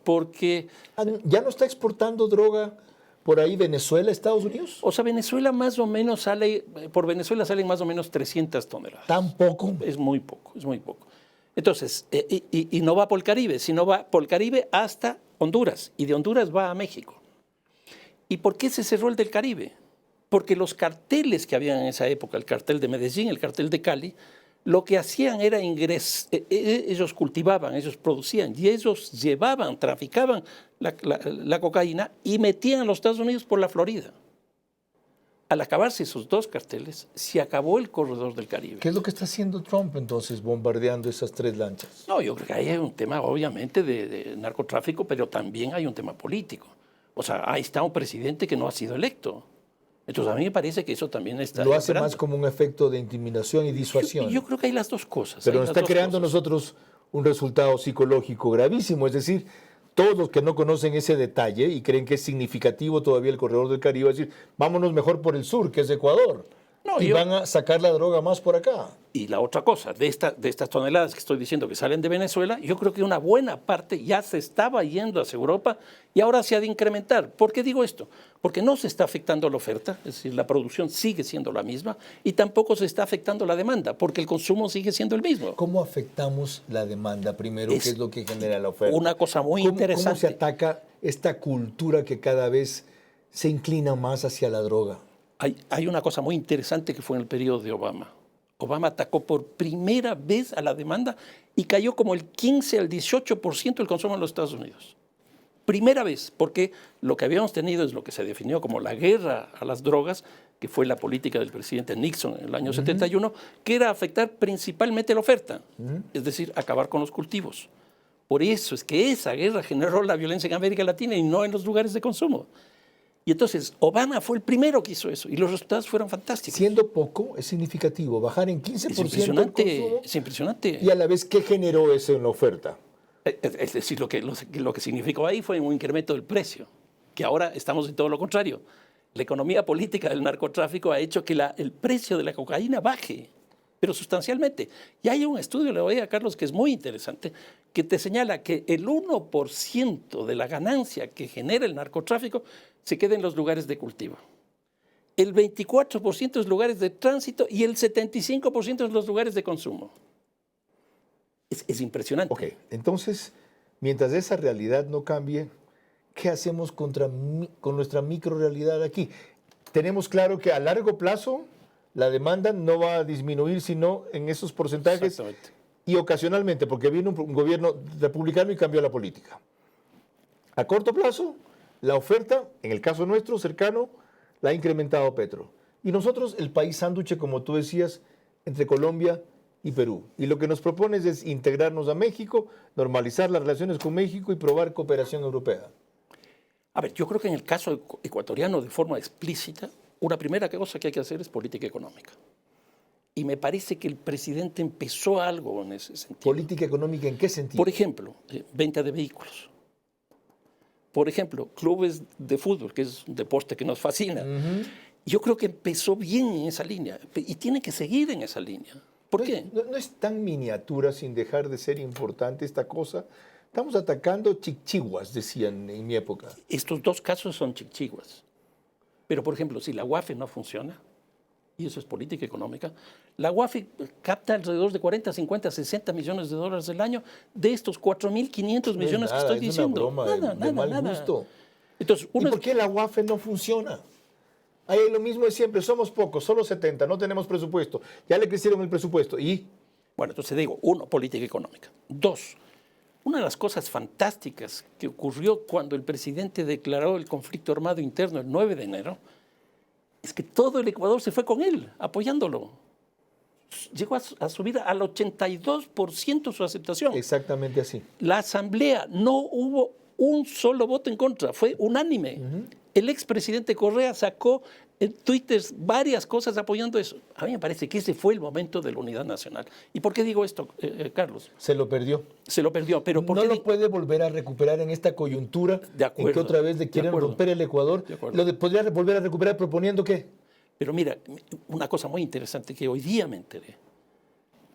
[SPEAKER 10] porque...
[SPEAKER 1] ¿Ya no está exportando droga por ahí Venezuela, Estados Unidos?
[SPEAKER 10] O sea, Venezuela más o menos por Venezuela salen más o menos 300 toneladas.
[SPEAKER 1] ¿Tan poco?
[SPEAKER 10] Es muy poco, es muy poco. Entonces, y no va por el Caribe, sino va por el Caribe hasta Honduras, y de Honduras va a México. ¿Y por qué se cerró el del Caribe? Porque los carteles que habían en esa época, el cartel de Medellín, el cartel de Cali, lo que hacían era ellos cultivaban, ellos producían y ellos traficaban la cocaína y metían a los Estados Unidos por la Florida. Al acabarse esos dos carteles, se acabó el corredor del Caribe.
[SPEAKER 1] ¿Qué es lo que está haciendo Trump entonces bombardeando esas 3 lanchas?
[SPEAKER 10] No, yo creo que ahí hay un tema obviamente de narcotráfico, pero también hay un tema político. O sea, ahí está un presidente que no ha sido electo. Entonces a mí me parece que eso también está...
[SPEAKER 1] Lo hace más como un efecto de intimidación y disuasión.
[SPEAKER 10] Yo creo que hay las dos cosas.
[SPEAKER 1] Pero nos está creando nosotros un resultado psicológico gravísimo. Es decir, todos los que no conocen ese detalle y creen que es significativo todavía el corredor del Caribe, es decir, vámonos mejor por el sur, que es Ecuador. Van a sacar la droga más por acá.
[SPEAKER 10] Y la otra cosa, de estas toneladas que estoy diciendo que salen de Venezuela, yo creo que una buena parte ya se estaba yendo hacia Europa y ahora se ha de incrementar. ¿Por qué digo esto? Porque no se está afectando la oferta, es decir, la producción sigue siendo la misma y tampoco se está afectando la demanda, porque el consumo sigue siendo el mismo.
[SPEAKER 1] ¿Cómo afectamos la demanda primero? ¿Qué es lo que genera la oferta?
[SPEAKER 10] Una cosa muy interesante.
[SPEAKER 1] ¿Cómo se ataca esta cultura que cada vez se inclina más hacia la droga?
[SPEAKER 10] Hay una cosa muy interesante que fue en el periodo de Obama. Obama atacó por primera vez a la demanda y cayó como el 15 al 18% el consumo en los Estados Unidos. Primera vez, porque lo que habíamos tenido es lo que se definió como la guerra a las drogas, que fue la política del presidente Nixon en el año 71, que era afectar principalmente la oferta, es decir, acabar con los cultivos. Por eso es que esa guerra generó la violencia en América Latina y no en los lugares de consumo. Y entonces Obama fue el primero que hizo eso y los resultados fueron fantásticos.
[SPEAKER 1] Siendo poco, es significativo. Bajar en 15%
[SPEAKER 10] el consumo. Es impresionante.
[SPEAKER 1] Y a la vez, ¿qué generó eso en la oferta?
[SPEAKER 10] Es decir, lo que significó ahí fue un incremento del precio, que ahora estamos en todo lo contrario. La economía política del narcotráfico ha hecho que el precio de la cocaína baje, pero sustancialmente. Y hay un estudio, le voy a Carlos, que es muy interesante, que te señala que el 1% de la ganancia que genera el narcotráfico se queda en los lugares de cultivo. El 24% es lugares de tránsito y el 75% es los lugares de consumo. Es impresionante.
[SPEAKER 1] Ok, entonces, mientras esa realidad no cambie, ¿qué hacemos con nuestra microrealidad aquí? Tenemos claro que a largo plazo la demanda no va a disminuir sino en esos porcentajes y ocasionalmente, porque viene un gobierno republicano y cambió la política. A corto plazo, la oferta, en el caso nuestro, cercano, la ha incrementado Petro. Y nosotros, el país sánduche, como tú decías, entre Colombia y Perú. Y lo que nos propones es integrarnos a México, normalizar las relaciones con México y probar cooperación europea.
[SPEAKER 10] A ver, yo creo que en el caso ecuatoriano, de forma explícita, una primera cosa que hay que hacer es política económica. Y me parece que el presidente empezó algo en ese sentido.
[SPEAKER 1] ¿Política económica en qué sentido?
[SPEAKER 10] Por ejemplo, venta de vehículos. Por ejemplo, clubes de fútbol, que es un deporte que nos fascina. Yo creo que empezó bien en esa línea y tiene que seguir en esa línea. ¿Por qué?
[SPEAKER 1] No es tan miniatura sin dejar de ser importante esta cosa. Estamos atacando chichiguas, decían en mi época.
[SPEAKER 10] Estos dos casos son chichiguas. Pero, por ejemplo, si la UAFE no funciona, y eso es política económica, la UAFE capta alrededor de 40, 50, 60 millones de dólares al año de estos 4.500 millones que estoy diciendo.
[SPEAKER 1] Es una broma de mal gusto.
[SPEAKER 10] Entonces,
[SPEAKER 1] ¿Y por qué la UAFE no funciona? Ahí lo mismo de siempre, somos pocos, solo 70, no tenemos presupuesto. Ya le crecieron el presupuesto. ¿Y?
[SPEAKER 10] Bueno, entonces digo, 1, política económica. 2, una de las cosas fantásticas que ocurrió cuando el presidente declaró el conflicto armado interno el 9 de enero es que todo el Ecuador se fue con él, apoyándolo. llegó a subir al 82% su aceptación.
[SPEAKER 1] Exactamente así.
[SPEAKER 10] La asamblea no hubo un solo voto en contra, fue unánime. El expresidente Correa sacó en Twitter varias cosas apoyando eso. A mí me parece que ese fue el momento de la unidad nacional. ¿Y por qué digo esto, Carlos?
[SPEAKER 1] Se lo perdió.
[SPEAKER 10] Se lo perdió, pero ¿por
[SPEAKER 1] no
[SPEAKER 10] qué
[SPEAKER 1] lo puede volver a recuperar en esta coyuntura
[SPEAKER 10] de acuerdo,
[SPEAKER 1] en que otra vez le quieren romper el Ecuador. ¿Podría volver a recuperar proponiendo qué?
[SPEAKER 10] Pero mira, una cosa muy interesante que hoy día me enteré.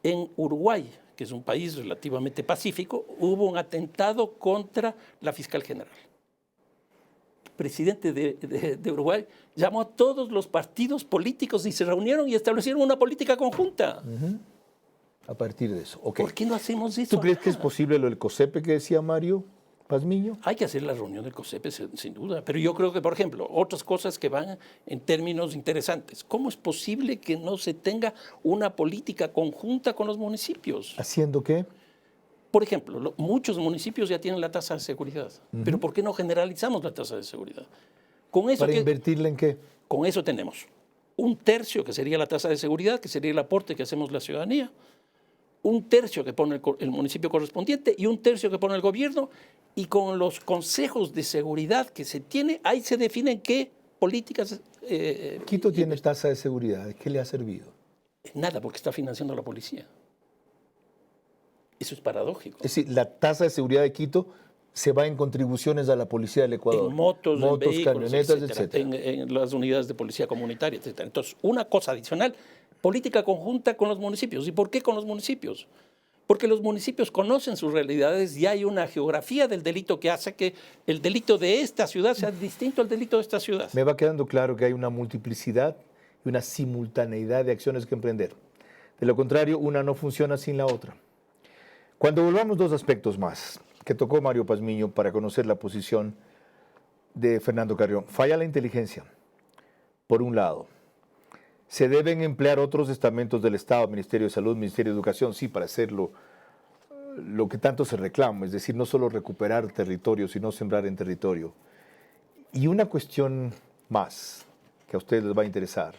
[SPEAKER 10] En Uruguay, que es un país relativamente pacífico, hubo un atentado contra la fiscal general. El presidente de Uruguay llamó a todos los partidos políticos y se reunieron y establecieron una política conjunta.
[SPEAKER 1] A partir de eso. Okay.
[SPEAKER 10] ¿Por qué no hacemos eso?
[SPEAKER 1] ¿Tú crees que es posible lo del COSEPE que decía Mario Pazmiño?
[SPEAKER 10] Hay que hacer la reunión del COSEPE, sin duda. Pero yo creo que, por ejemplo, otras cosas que van en términos interesantes. ¿Cómo es posible que no se tenga una política conjunta con los municipios?
[SPEAKER 1] ¿Haciendo qué?
[SPEAKER 10] Por ejemplo, muchos municipios ya tienen la tasa de seguridad. Pero ¿por qué no generalizamos la tasa de seguridad? Con eso
[SPEAKER 1] ¿Para invertirla en qué?
[SPEAKER 10] Con eso tenemos 1/3 que sería la tasa de seguridad, que sería el aporte que hacemos la ciudadanía, 1/3 que pone el municipio correspondiente y 1/3 que pone el gobierno. Y con los consejos de seguridad que se tiene, ahí se definen qué políticas...
[SPEAKER 1] Quito tiene tasa de seguridad. ¿Qué le ha servido?
[SPEAKER 10] Nada, porque está financiando a la policía. Eso es paradójico.
[SPEAKER 1] Es decir, la tasa de seguridad de Quito se va en contribuciones a la policía del Ecuador.
[SPEAKER 10] En motos, en vehículos,
[SPEAKER 1] camionetas,
[SPEAKER 10] etcétera. En las unidades de policía comunitaria, etc. Entonces, una cosa adicional, política conjunta con los municipios. ¿Y por qué con los municipios? Porque los municipios conocen sus realidades y hay una geografía del delito que hace que el delito de esta ciudad sea distinto al delito de esta ciudad.
[SPEAKER 1] Me va quedando claro que hay una multiplicidad y una simultaneidad de acciones que emprender. De lo contrario, una no funciona sin la otra. Cuando volvamos dos aspectos más que tocó Mario Pazmiño para conocer la posición de Fernando Carrión. Falla la inteligencia, por un lado. Se deben emplear otros estamentos del Estado, Ministerio de Salud, Ministerio de Educación, sí, para hacer lo que tanto se reclama, es decir, no solo recuperar territorio, sino sembrar en territorio. Y una cuestión más que a ustedes les va a interesar.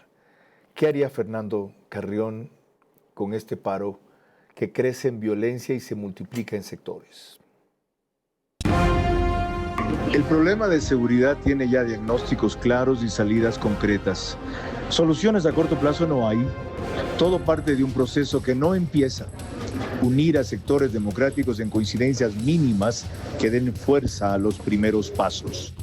[SPEAKER 1] ¿Qué haría Fernando Carrión con este paro que crece en violencia y se multiplica en sectores?
[SPEAKER 13] El problema de seguridad tiene ya diagnósticos claros y salidas concretas. Soluciones a corto plazo no hay. Todo parte de un proceso que no empieza. Unir a sectores democráticos en coincidencias mínimas que den fuerza a los primeros pasos.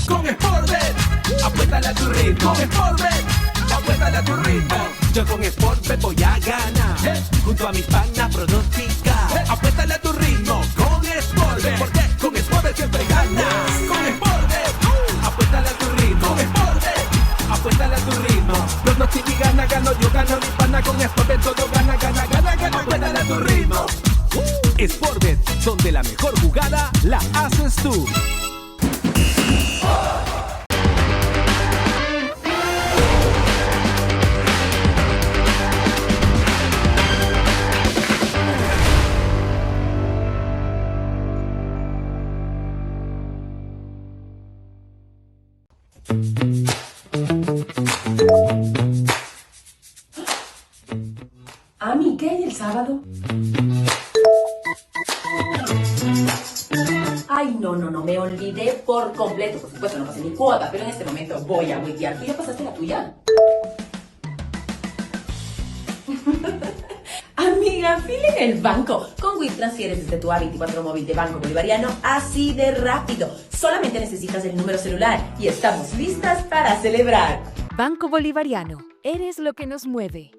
[SPEAKER 14] Con Sportbet, apuéstale a tu ritmo. Sportbet, apuéstale a tu ritmo. Yo con Sportbet voy a ganar. Junto a mis panas pronosticar. Apuéstale a tu ritmo con Sportbet. Porque con Sportbet siempre ganas. Con Sportbet, apuéstale a tu ritmo. Con Sportbet, apuéstale a tu ritmo. Pronostica y gana, gano yo, gano mi pana. Con Sportbet todo gana, gana, gana, gana. Apuéstale a tu ritmo.
[SPEAKER 6] Sportbet, donde la mejor jugada la haces tú.
[SPEAKER 7] Ami, ¿qué hay el sábado? Ay, no, me olvidé por completo. Por supuesto, no pasé mi cuota, pero en este momento voy a huetear. ¿Tú ya pasaste la tuya? Amiga, fila en el banco. Con WIT transfieres desde tu A24 móvil de Banco Bolivariano así de rápido. Solamente necesitas el número celular y estamos listas para celebrar.
[SPEAKER 8] Banco Bolivariano, eres lo que nos mueve.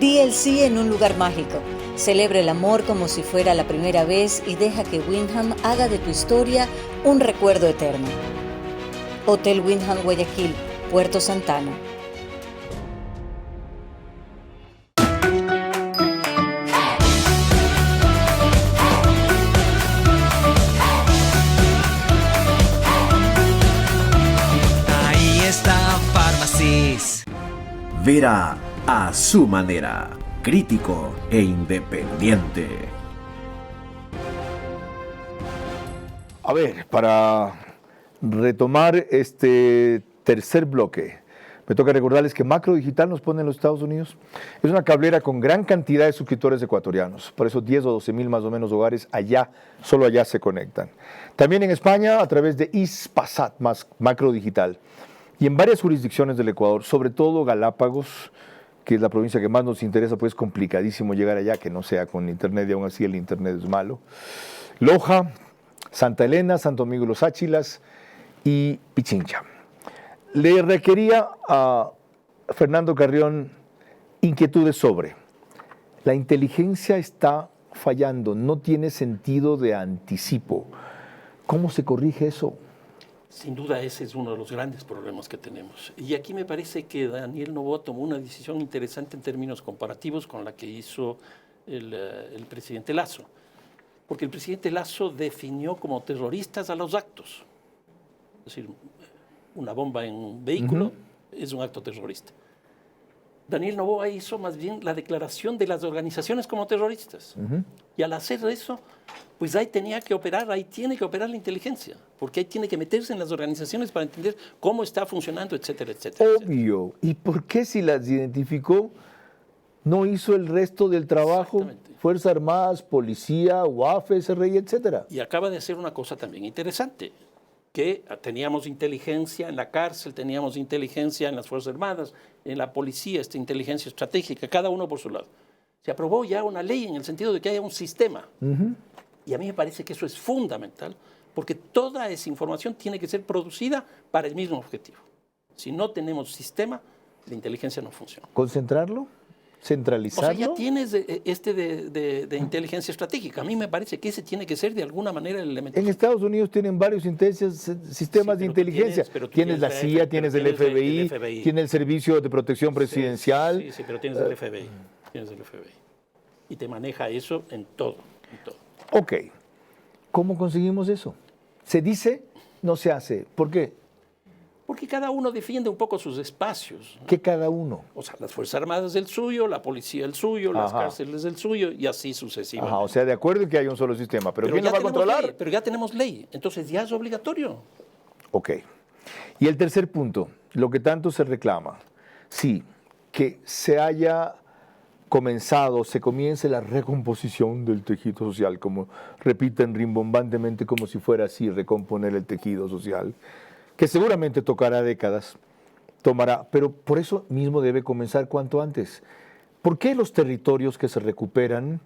[SPEAKER 4] Di el sí en un lugar mágico. Celebra el amor como si fuera la primera vez y deja que Wyndham haga de tu historia un recuerdo eterno. Hotel Wyndham Guayaquil, Puerto Santana.
[SPEAKER 6] Ahí está Farmacis.
[SPEAKER 2] Vera a su manera, crítico e independiente.
[SPEAKER 1] A ver, para retomar este tercer bloque. Me toca recordarles que Macro Digital nos pone en los Estados Unidos. Es una cablera con gran cantidad de suscriptores ecuatorianos. Por eso 10 o 12 mil más o menos hogares allá, solo allá se conectan. También en España a través de Hispasat, más Macro Digital. Y en varias jurisdicciones del Ecuador, sobre todo Galápagos, que es la provincia que más nos interesa, pues es complicadísimo llegar allá, que no sea con internet, y aún así el internet es malo. Loja, Santa Elena, Santo Domingo de los Áchilas y Pichincha. Le requería a Fernando Carrión inquietudes sobre la inteligencia está fallando, no tiene sentido de anticipo. ¿Cómo se corrige eso?
[SPEAKER 10] Sin duda ese es uno de los grandes problemas que tenemos. Y aquí me parece que Daniel Noboa tomó una decisión interesante en términos comparativos con la que hizo el presidente Lasso. Porque el presidente Lasso definió como terroristas a los actos. Es decir, una bomba en un vehículo es un acto terrorista. Daniel Noboa hizo más bien la declaración de las organizaciones como terroristas. Y al hacer eso, pues ahí tenía que operar, ahí tiene que operar la inteligencia, porque ahí tiene que meterse en las organizaciones para entender cómo está funcionando, etcétera, etcétera.
[SPEAKER 1] Obvio. ¿Y por qué si las identificó no hizo el resto del trabajo? Fuerzas Armadas, Policía, UAF, SRI, etcétera.
[SPEAKER 10] Y acaba de hacer una cosa también interesante, que teníamos inteligencia en la cárcel, teníamos inteligencia en las Fuerzas Armadas, en la policía, esta inteligencia estratégica, cada uno por su lado. Se aprobó ya una ley en el sentido de que haya un sistema. Y a mí me parece que eso es fundamental, porque toda esa información tiene que ser producida para el mismo objetivo. Si no tenemos sistema, la inteligencia no funciona.
[SPEAKER 1] ¿Concentrarlo? ¿Centralizarlo?
[SPEAKER 10] O sea, ya tienes de inteligencia estratégica. A mí me parece que ese tiene que ser de alguna manera el elemento.
[SPEAKER 1] En Estados Unidos tienen varios sistemas de inteligencia. Tienes la CIA, tienes el FBI, tienes el Servicio de Protección Presidencial.
[SPEAKER 10] Sí, pero tienes el FBI. Tienes el FBI. Y te maneja eso en todo.
[SPEAKER 1] Ok. ¿Cómo conseguimos eso? Se dice, no se hace. ¿Por qué?
[SPEAKER 10] Porque cada uno defiende un poco sus espacios.
[SPEAKER 1] ¿Qué cada uno?
[SPEAKER 10] O sea, las Fuerzas Armadas del suyo, la policía del suyo, las cárceles del suyo y así sucesivamente.
[SPEAKER 1] O sea, de acuerdo en que hay un solo sistema, pero ¿quién lo va a controlar?
[SPEAKER 10] Pero ya tenemos ley, entonces ya es obligatorio.
[SPEAKER 1] Ok. Y el tercer punto, lo que tanto se reclama, sí, que se haya comenzado, se comience la recomposición del tejido social, como repiten rimbombantemente como si fuera así, recomponer el tejido social, que seguramente tocará décadas, tomará, pero por eso mismo debe comenzar cuanto antes. ¿Por qué los territorios que se recuperan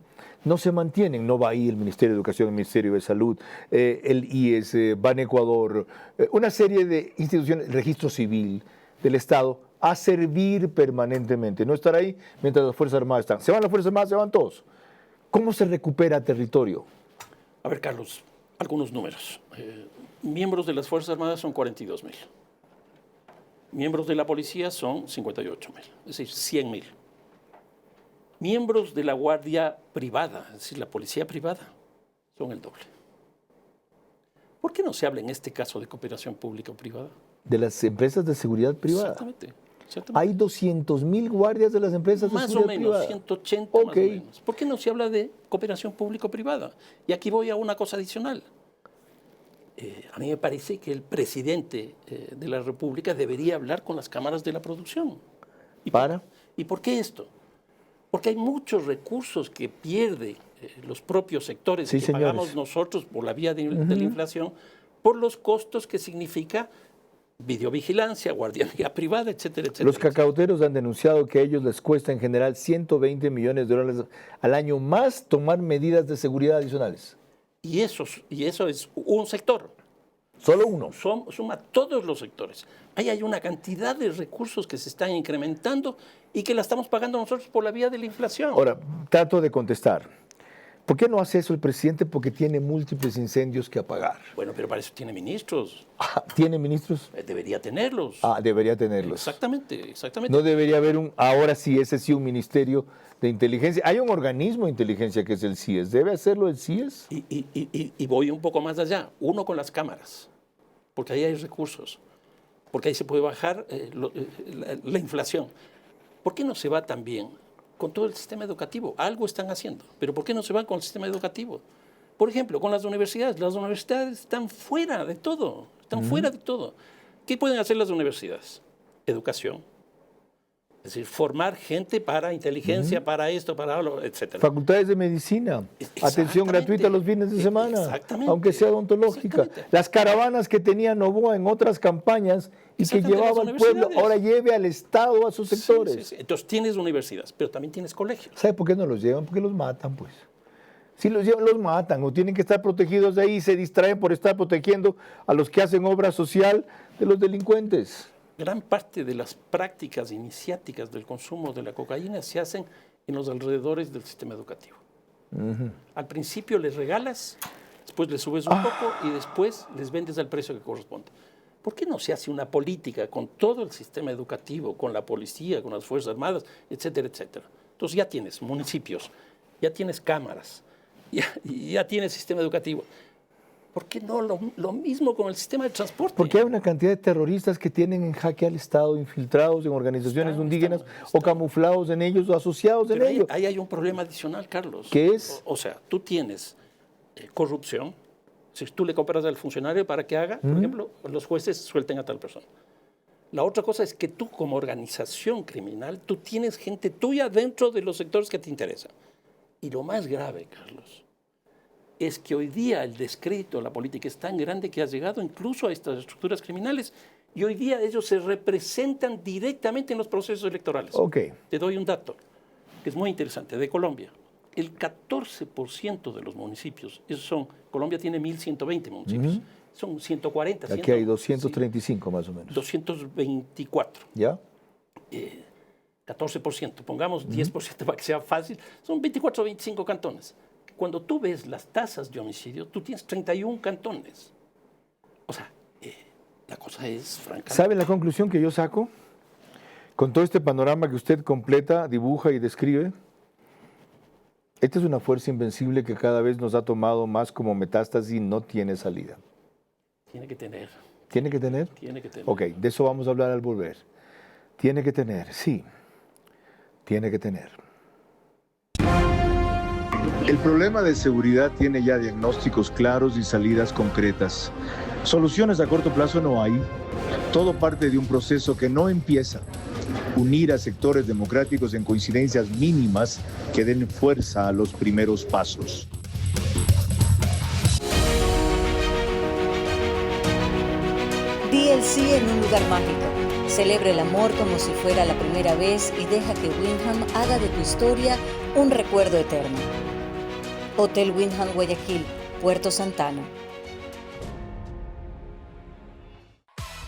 [SPEAKER 1] no se mantienen? No va ahí el Ministerio de Educación, el Ministerio de Salud, el IES, Ban Ecuador, una serie de instituciones, el Registro Civil del Estado, a servir permanentemente, no estar ahí mientras las Fuerzas Armadas están. Se van las Fuerzas Armadas, se van todos. ¿Cómo se recupera territorio?
[SPEAKER 10] A ver, Carlos, algunos números. Miembros de las Fuerzas Armadas son 42.000. Miembros de la policía son 58.000, es decir, 100.000. Miembros de la Guardia Privada, es decir, la policía privada, son el doble. ¿Por qué no se habla en este caso de cooperación pública o privada?
[SPEAKER 1] De las empresas de seguridad privada.
[SPEAKER 10] Exactamente.
[SPEAKER 1] Hay 200.000 guardias de las empresas de seguridad privada.
[SPEAKER 10] Más o menos, 180 más o menos. ¿Por qué no se habla de cooperación público-privada? Y aquí voy a una cosa adicional. A mí me parece que el presidente de la República debería hablar con las cámaras de la producción. ¿Y por qué esto? Porque hay muchos recursos que pierden los propios sectores que pagamos nosotros por la vía de la inflación, por los costos que significa videovigilancia, guardianía privada, etcétera, etcétera.
[SPEAKER 1] Los cacauteros han denunciado que a ellos les cuesta en general 120 millones de dólares al año más tomar medidas de seguridad adicionales.
[SPEAKER 10] Y eso es un sector.
[SPEAKER 1] ¿Solo uno?
[SPEAKER 10] Suma todos los sectores. Ahí hay una cantidad de recursos que se están incrementando y que la estamos pagando nosotros por la vía de la inflación.
[SPEAKER 1] Ahora, trato de contestar. ¿Por qué no hace eso el presidente? Porque tiene múltiples incendios que apagar.
[SPEAKER 10] Bueno, pero para eso tiene ministros.
[SPEAKER 1] ¿Tiene ministros?
[SPEAKER 10] Debería tenerlos.
[SPEAKER 1] Debería tenerlos.
[SPEAKER 10] Exactamente.
[SPEAKER 1] No debería haber ahora sí, ese sí, un ministerio de inteligencia. Hay un organismo de inteligencia que es el CIES. ¿Debe hacerlo el CIES?
[SPEAKER 10] Y voy un poco más allá. Uno con las cámaras, porque ahí hay recursos, porque ahí se puede bajar la inflación. ¿Por qué no se va también con todo el sistema educativo? Algo están haciendo, pero ¿por qué no se van con el sistema educativo? Por ejemplo, con las universidades. Las universidades están fuera de todo. están fuera de todo. ¿Qué pueden hacer las universidades? Educación. Es decir, formar gente para inteligencia, para esto, para lo, etc.
[SPEAKER 1] Facultades de medicina, atención gratuita los fines de semana, aunque sea odontológica. Las caravanas que tenía Novoa en otras campañas y que llevaba al pueblo, ahora lleve al Estado a sus sectores.
[SPEAKER 10] Sí, sí, sí. Entonces tienes universidades, pero también tienes colegios.
[SPEAKER 1] ¿Sabe por qué no los llevan? Porque los matan, pues. Si los llevan, los matan o tienen que estar protegidos de ahí y se distraen por estar protegiendo a los que hacen obra social de los delincuentes.
[SPEAKER 10] Gran parte de las prácticas iniciáticas del consumo de la cocaína se hacen en los alrededores del sistema educativo. Al principio les regalas, después les subes un poco y después les vendes al precio que corresponde. ¿Por qué no se hace una política con todo el sistema educativo, con la policía, con las Fuerzas Armadas, etcétera, etcétera? Entonces ya tienes municipios, ya tienes cámaras, ya tienes sistema educativo. ¿Por qué no lo mismo con el sistema de transporte?
[SPEAKER 1] Porque hay una cantidad de terroristas que tienen en jaque al Estado, infiltrados en organizaciones indígenas o camuflados en ellos o asociados en ellos.
[SPEAKER 10] Ahí hay un problema adicional, Carlos.
[SPEAKER 1] ¿Qué es?
[SPEAKER 10] O sea, tú tienes corrupción. Si tú le compras al funcionario para que haga, por ejemplo, los jueces suelten a tal persona. La otra cosa es que tú como organización criminal, tú tienes gente tuya dentro de los sectores que te interesan. Y lo más grave, Carlos, es que hoy día el descrédito de la política es tan grande que ha llegado incluso a estas estructuras criminales y hoy día ellos se representan directamente en los procesos electorales. Te doy un dato que es muy interesante, de Colombia. El 14% de los municipios, Colombia tiene 1.120 municipios, son 140.
[SPEAKER 1] Aquí hay 235 más o menos.
[SPEAKER 10] 224.
[SPEAKER 1] ¿Ya?
[SPEAKER 10] 14%, pongamos 10% para que sea fácil, son 24 o 25 cantones. Cuando tú ves las tasas de homicidio, tú tienes 31 cantones. O sea, la cosa es francamente...
[SPEAKER 1] ¿Sabe la conclusión que yo saco? Con todo este panorama que usted completa, dibuja y describe, esta es una fuerza invencible que cada vez nos ha tomado más como metástasis y no tiene salida.
[SPEAKER 10] Tiene que tener.
[SPEAKER 1] ¿Tiene que tener?
[SPEAKER 10] Tiene que tener.
[SPEAKER 1] Ok, de eso vamos a hablar al volver. Tiene que tener, sí. Tiene que tener.
[SPEAKER 13] El problema de seguridad tiene ya diagnósticos claros y salidas concretas. Soluciones a corto plazo no hay. Todo parte de un proceso que no empieza. Unir a sectores democráticos en coincidencias mínimas que den fuerza a los primeros pasos.
[SPEAKER 4] Di el sí en un lugar mágico. Celebra el amor como si fuera la primera vez y deja que Wyndham haga de tu historia un recuerdo eterno. Hotel Wyndham Guayaquil, Puerto Santana.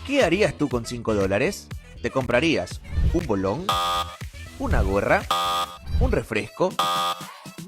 [SPEAKER 9] ¿Qué harías tú con $5? ¿Te comprarías un bolón? ¿Una gorra? ¿Un refresco?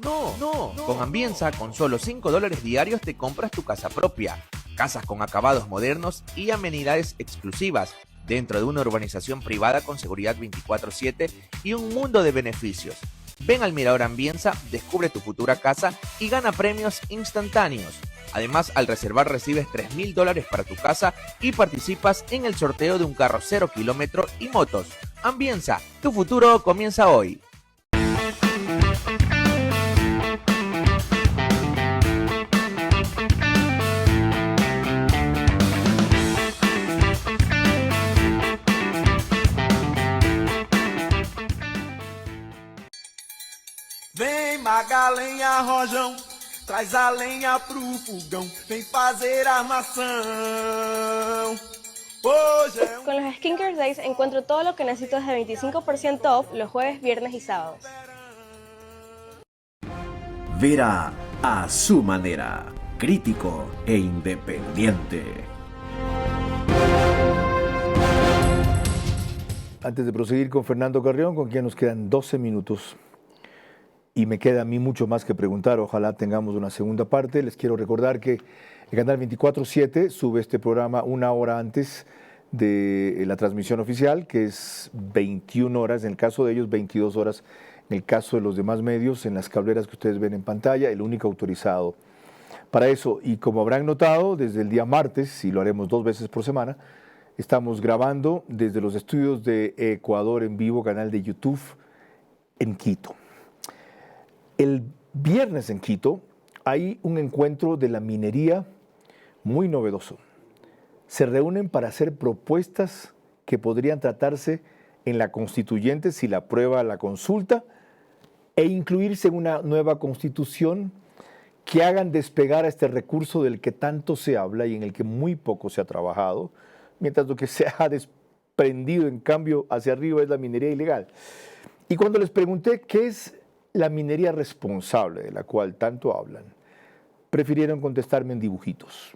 [SPEAKER 9] No. Con Ambienza, con solo $5 diarios te compras tu casa propia. Casas con acabados modernos y amenidades exclusivas dentro de una urbanización privada con seguridad 24/7 y un mundo de beneficios. Ven al Mirador Ambienza, descubre tu futura casa y gana premios instantáneos. Además, al reservar recibes $3.000 para tu casa y participas en el sorteo de un carro 0 kilómetro y motos. Ambienza, tu futuro comienza hoy.
[SPEAKER 14] Vem Magalenha Rojão, traz a lenha pro fogão, vem fazer armação.
[SPEAKER 15] Con los Skincare Days encuentro todo lo que necesito desde 25% off los jueves, viernes y sábados.
[SPEAKER 2] Vera a su manera, crítico e independiente.
[SPEAKER 1] Antes de proseguir con Fernando Carrión, con quien nos quedan 12 minutos, y me queda a mí mucho más que preguntar, ojalá tengamos una segunda parte. Les quiero recordar que el canal 24/7 sube este programa una hora antes de la transmisión oficial, que es 21 horas, en el caso de ellos 22 horas, en el caso de los demás medios, en las cableras que ustedes ven en pantalla, el único autorizado para eso. Y como habrán notado, desde el día martes, y lo haremos 2 veces por semana, estamos grabando desde los estudios de Ecuador en vivo, canal de YouTube en Quito. El viernes en Quito hay un encuentro de la minería muy novedoso. se reúnen para hacer propuestas que podrían tratarse en la constituyente si la aprueba la consulta e incluirse en una nueva constitución que hagan despegar a este recurso del que tanto se habla y en el que muy poco se ha trabajado, mientras lo que se ha desprendido en cambio hacia arriba es la minería ilegal. Y cuando les pregunté qué es la minería responsable de la cual tanto hablan, prefirieron contestarme en dibujitos.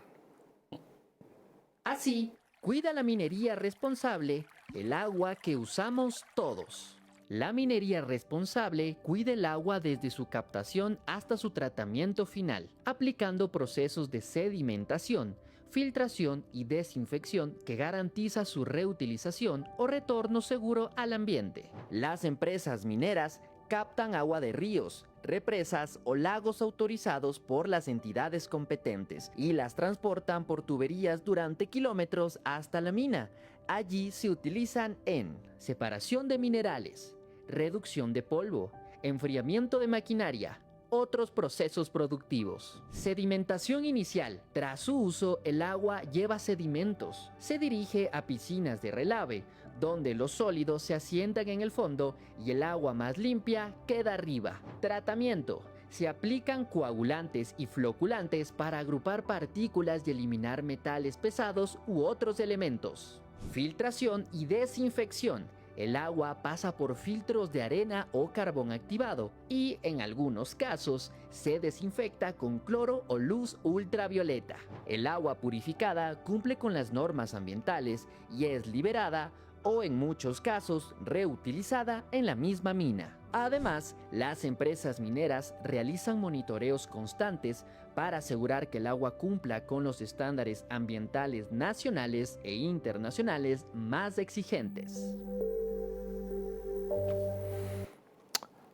[SPEAKER 17] Así, cuida la minería responsable el agua que usamos todos. La minería responsable cuida el agua desde su captación hasta su tratamiento final, aplicando procesos de sedimentación, filtración y desinfección que garantiza su reutilización o retorno seguro al ambiente. Las empresas mineras captan agua de ríos, represas o lagos autorizados por las entidades competentes y las transportan por tuberías durante kilómetros hasta la mina. Allí se utilizan en separación de minerales, reducción de polvo, enfriamiento de maquinaria, otros procesos productivos. Sedimentación inicial. Tras su uso, el agua lleva sedimentos. Se dirige a piscinas de relave, donde los sólidos se asientan en el fondo y el agua más limpia queda arriba. Tratamiento. Se aplican coagulantes y floculantes para agrupar partículas y eliminar metales pesados u otros elementos. Filtración y desinfección. El agua pasa por filtros de arena o carbón activado y, en algunos casos, se desinfecta con cloro o luz ultravioleta. El agua purificada cumple con las normas ambientales y es liberada o, en muchos casos, reutilizada en la misma mina. Además, las empresas mineras realizan monitoreos constantes para asegurar que el agua cumpla con los estándares ambientales nacionales e internacionales más exigentes.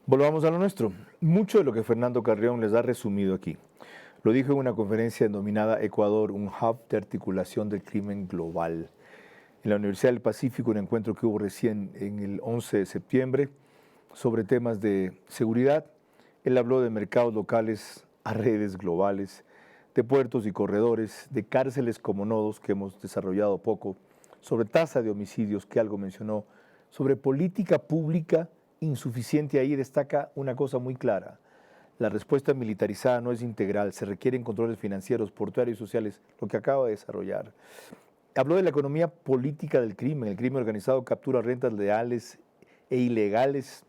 [SPEAKER 1] Volvamos a lo nuestro. Mucho de lo que Fernando Carrión les ha resumido aquí lo dijo en una conferencia denominada Ecuador, un hub de articulación del crimen global. En la Universidad del Pacífico, un encuentro que hubo recién en el 11 de septiembre sobre temas de seguridad. Él habló de mercados locales a redes globales, de puertos y corredores, de cárceles como nodos que hemos desarrollado poco, sobre tasa de homicidios que algo mencionó, sobre política pública insuficiente. Ahí destaca una cosa muy clara: la respuesta militarizada no es integral, se requieren controles financieros, portuarios y sociales, lo que acaba de desarrollar. Habló de la economía política del crimen. El crimen organizado captura rentas leales e ilegales,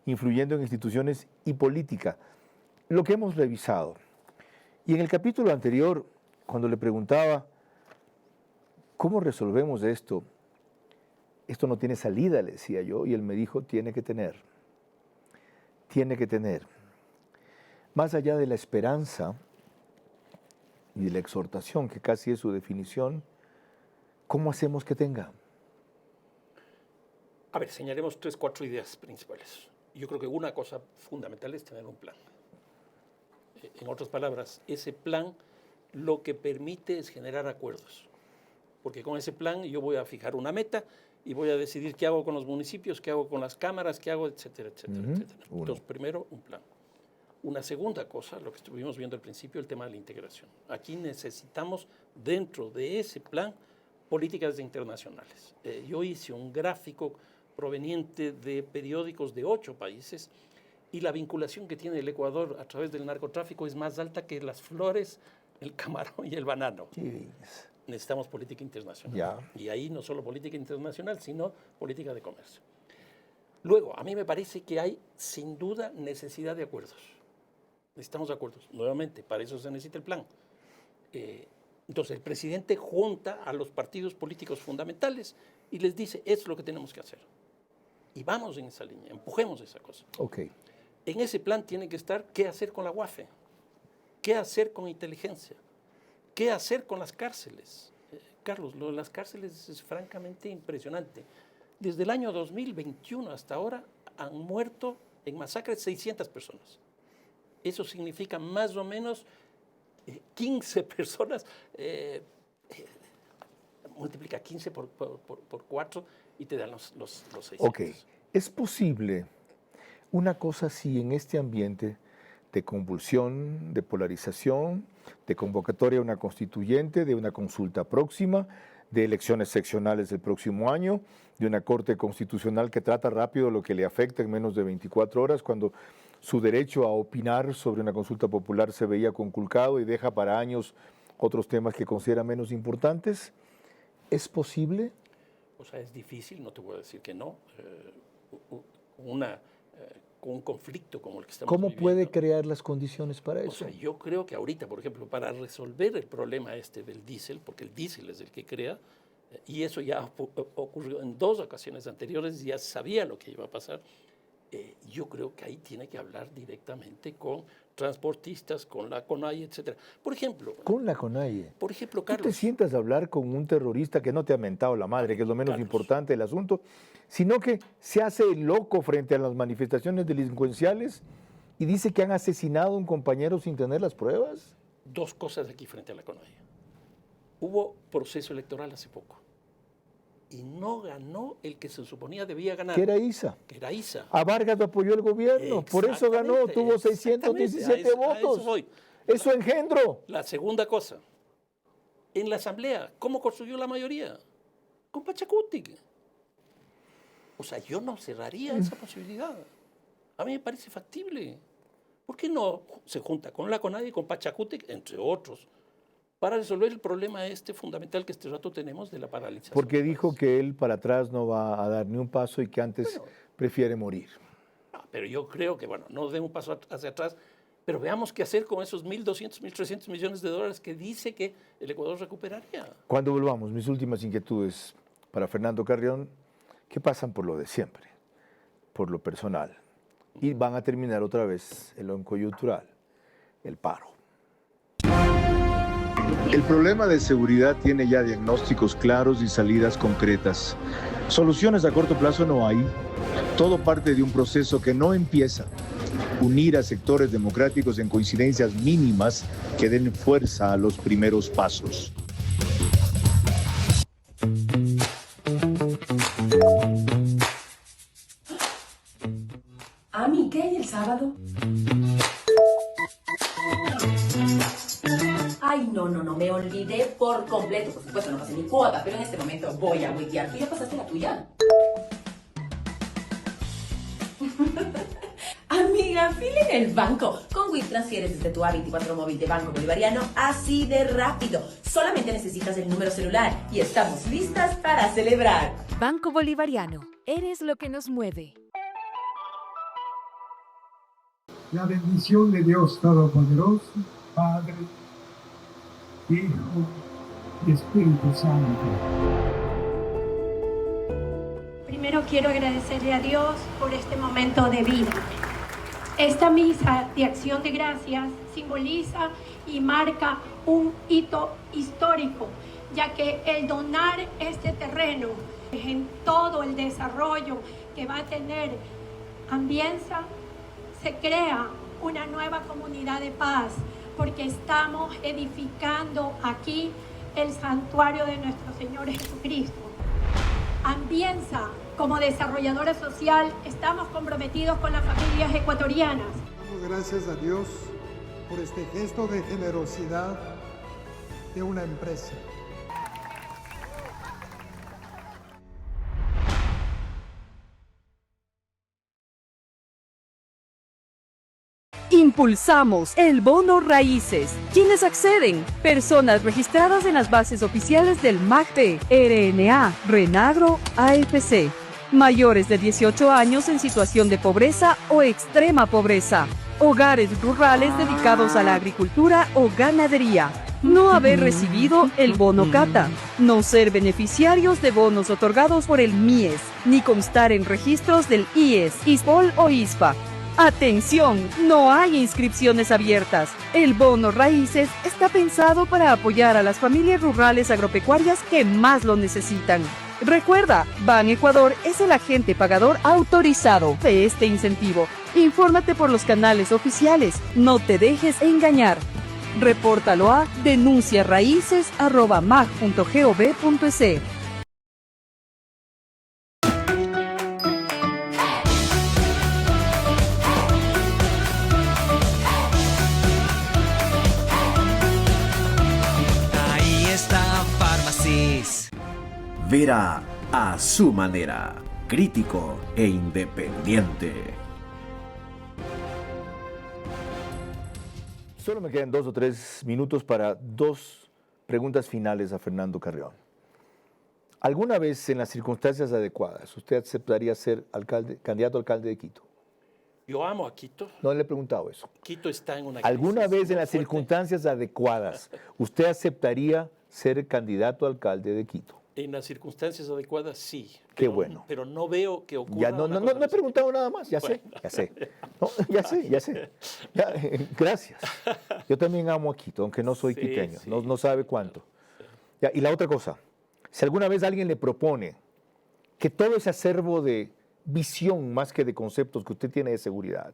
[SPEAKER 1] influyendo en instituciones y política. Lo que hemos revisado. Y en el capítulo anterior, cuando le preguntaba, ¿cómo resolvemos esto? Esto no tiene salida, le decía yo, y él me dijo, tiene que tener. Tiene que tener. Más allá de la esperanza y de la exhortación, que casi es su definición, ¿cómo hacemos que tenga?
[SPEAKER 10] A ver, señalemos 3, 4 ideas principales. Yo creo que una cosa fundamental es tener un plan. En otras palabras, ese plan lo que permite es generar acuerdos. Porque con ese plan yo voy a fijar una meta y voy a decidir qué hago con los municipios, qué hago con las cámaras, qué hago, etcétera, etcétera, etcétera. Entonces, primero, un plan. Una segunda cosa, lo que estuvimos viendo al principio, el tema de la integración. Aquí necesitamos, dentro de ese plan, políticas internacionales. Yo hice un gráfico proveniente de periódicos de 8 países y la vinculación que tiene el Ecuador a través del narcotráfico es más alta que las flores, el camarón y el banano. Necesitamos política internacional. Y ahí no solo política internacional, sino política de comercio. Luego, a mí me parece que hay sin duda necesidad de acuerdos. Necesitamos acuerdos. Nuevamente, para eso se necesita el plan. Entonces, el presidente junta a los partidos políticos fundamentales y les dice, es lo que tenemos que hacer. Y vamos en esa línea, empujemos esa cosa.
[SPEAKER 1] Okay.
[SPEAKER 10] En ese plan tiene que estar qué hacer con la UAFE, qué hacer con inteligencia, qué hacer con las cárceles. Carlos, lo de las cárceles es francamente impresionante. Desde el año 2021 hasta ahora han muerto en masacres 600 personas. Eso significa más o menos 15 personas, multiplica 15 por 4 y te dan los 600.
[SPEAKER 1] Ok, ¿es posible una cosa así en este ambiente de convulsión, de polarización, de convocatoria a una constituyente, de una consulta próxima, de elecciones seccionales del próximo año, de una Corte Constitucional que trata rápido lo que le afecta en menos de 24 horas, cuando su derecho a opinar sobre una consulta popular se veía conculcado y deja para años otros temas que considera menos importantes. ¿Es posible?
[SPEAKER 10] O sea, es difícil, no te voy a decir que no. Con un conflicto como el que estamos
[SPEAKER 1] ¿Cómo
[SPEAKER 10] viviendo.
[SPEAKER 1] puede crear las condiciones para eso?
[SPEAKER 10] O sea, yo creo que ahorita, por ejemplo, para resolver el problema del diésel, porque el diésel es el que crea, y eso ya ocurrió en 2 ocasiones anteriores, ya sabía lo que iba a pasar, yo creo que ahí tiene que hablar directamente con transportistas, con la CONAIE, etcétera. Por ejemplo...
[SPEAKER 1] Con la CONAIE.
[SPEAKER 10] Por ejemplo,
[SPEAKER 1] Carlos.
[SPEAKER 10] Carlos...
[SPEAKER 1] ¿Tú te sientas a hablar con un terrorista que no te ha mentado la madre, que es lo menos importante del asunto, sino que se hace loco frente a las manifestaciones delincuenciales y dice que han asesinado a un compañero sin tener las pruebas?
[SPEAKER 10] 2 cosas aquí frente a la CONAIE. Hubo proceso electoral hace poco. Y no ganó el que se suponía debía ganar.
[SPEAKER 1] Que era ISA.
[SPEAKER 10] Que era ISA.
[SPEAKER 1] A Vargas lo apoyó el gobierno, por eso ganó, tuvo 617 votos. Eso engendró.
[SPEAKER 10] La segunda cosa, en la asamblea, ¿cómo construyó la mayoría? Con Pachacutic. O sea, yo no cerraría esa posibilidad. A mí me parece factible. ¿Por qué no se junta con la CONAIE y con Pachacutic, entre otros, para resolver el problema fundamental que este rato tenemos de la paralización?
[SPEAKER 1] Porque dijo que él para atrás no va a dar ni un paso y que antes prefiere morir.
[SPEAKER 10] No, pero yo creo que, no dé un paso hacia atrás, pero veamos qué hacer con esos 1.200, 1.300 millones de dólares que dice que el Ecuador recuperaría.
[SPEAKER 1] Cuando volvamos, mis últimas inquietudes para Fernando Carrión, que pasan por lo de siempre, por lo personal, y van a terminar otra vez en lo coyuntural, el paro.
[SPEAKER 13] El problema de seguridad tiene ya diagnósticos claros y salidas concretas. Soluciones a corto plazo no hay. Todo parte de un proceso que no empieza. Unir a sectores democráticos en coincidencias mínimas que den fuerza a los primeros pasos.
[SPEAKER 7] Ami, ¿qué hay el sábado? Ay, no, me olvidé por completo. Por supuesto, no pasé mi cuota, pero en este momento voy a huetear. ¿Tú ya pasaste la tuya? Amiga, fila en el banco. Con WIC transfieres desde tu A24 móvil de Banco Bolivariano así de rápido. Solamente necesitas el número celular y estamos listas para celebrar.
[SPEAKER 8] Banco Bolivariano, eres lo que nos mueve.
[SPEAKER 18] La bendición de Dios Todopoderoso, Padre, Hijo y Espíritu Santo.
[SPEAKER 19] Primero quiero agradecerle a Dios por este momento de vida. Esta misa de acción de gracias simboliza y marca un hito histórico, ya que el donar este terreno en todo el desarrollo que va a tener Ambienza, se crea una nueva comunidad de paz, porque estamos edificando aquí el santuario de nuestro Señor Jesucristo. Ambienza, como desarrolladora social, estamos comprometidos con las familias ecuatorianas.
[SPEAKER 18] Damos gracias a Dios por este gesto de generosidad de una empresa.
[SPEAKER 5] Impulsamos el bono raíces. ¿Quiénes acceden? Personas registradas en las bases oficiales del MACD, RNA, Renagro, AFC. Mayores de 18 años en situación de pobreza o extrema pobreza. Hogares rurales dedicados a la agricultura o ganadería. No haber recibido el bono Cata. No ser beneficiarios de bonos otorgados por el MIES, ni constar en registros del IES, ISPOL o ISPA. ¡Atención! No hay inscripciones abiertas. El bono raíces está pensado para apoyar a las familias rurales agropecuarias que más lo necesitan. Recuerda, Ban Ecuador es el agente pagador autorizado de este incentivo. Infórmate por los canales oficiales. No te dejes engañar. Repórtalo a denunciaraíces@mag.gov.es.
[SPEAKER 2] Vera a su manera, crítico e independiente.
[SPEAKER 1] Solo me quedan 2 o 3 minutos para 2 preguntas finales a Fernando Carrión. ¿Alguna vez en las circunstancias adecuadas usted aceptaría ser candidato a alcalde de Quito?
[SPEAKER 10] Yo amo a Quito.
[SPEAKER 1] No le he preguntado eso.
[SPEAKER 10] Quito está en una
[SPEAKER 1] ¿Alguna
[SPEAKER 10] crisis
[SPEAKER 1] vez en
[SPEAKER 10] muy
[SPEAKER 1] las
[SPEAKER 10] fuerte.
[SPEAKER 1] circunstancias adecuadas usted aceptaría ser candidato a alcalde de Quito?
[SPEAKER 10] En las circunstancias adecuadas, sí.
[SPEAKER 1] Qué bueno.
[SPEAKER 10] Pero no veo que ocurra.
[SPEAKER 1] Ya no he preguntado nada más, ya sé. No, ya sé. Gracias. Yo también amo a Quito, aunque no soy quiteño, sí. No sabe cuánto. Ya, y la otra cosa, si alguna vez alguien le propone que todo ese acervo de visión más que de conceptos que usted tiene de seguridad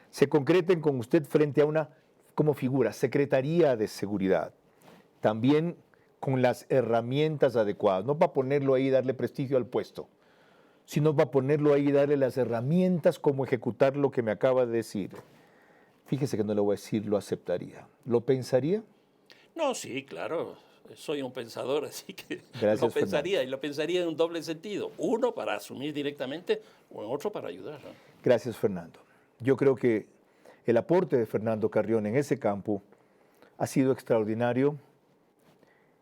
[SPEAKER 1] se concreten con usted frente a una, como figura, Secretaría de Seguridad, también con las herramientas adecuadas, no para ponerlo ahí y darle prestigio al puesto, sino para ponerlo ahí y darle las herramientas como ejecutar lo que me acaba de decir. Fíjese que no le voy a decir lo aceptaría. ¿Lo pensaría?
[SPEAKER 10] No, sí, claro. Soy un pensador, así que
[SPEAKER 1] Gracias,
[SPEAKER 10] lo pensaría. Y lo pensaría en un doble sentido. Uno, para asumir directamente, o en otro, para ayudar, ¿no?
[SPEAKER 1] Gracias, Fernando. Yo creo que el aporte de Fernando Carrión en ese campo ha sido extraordinario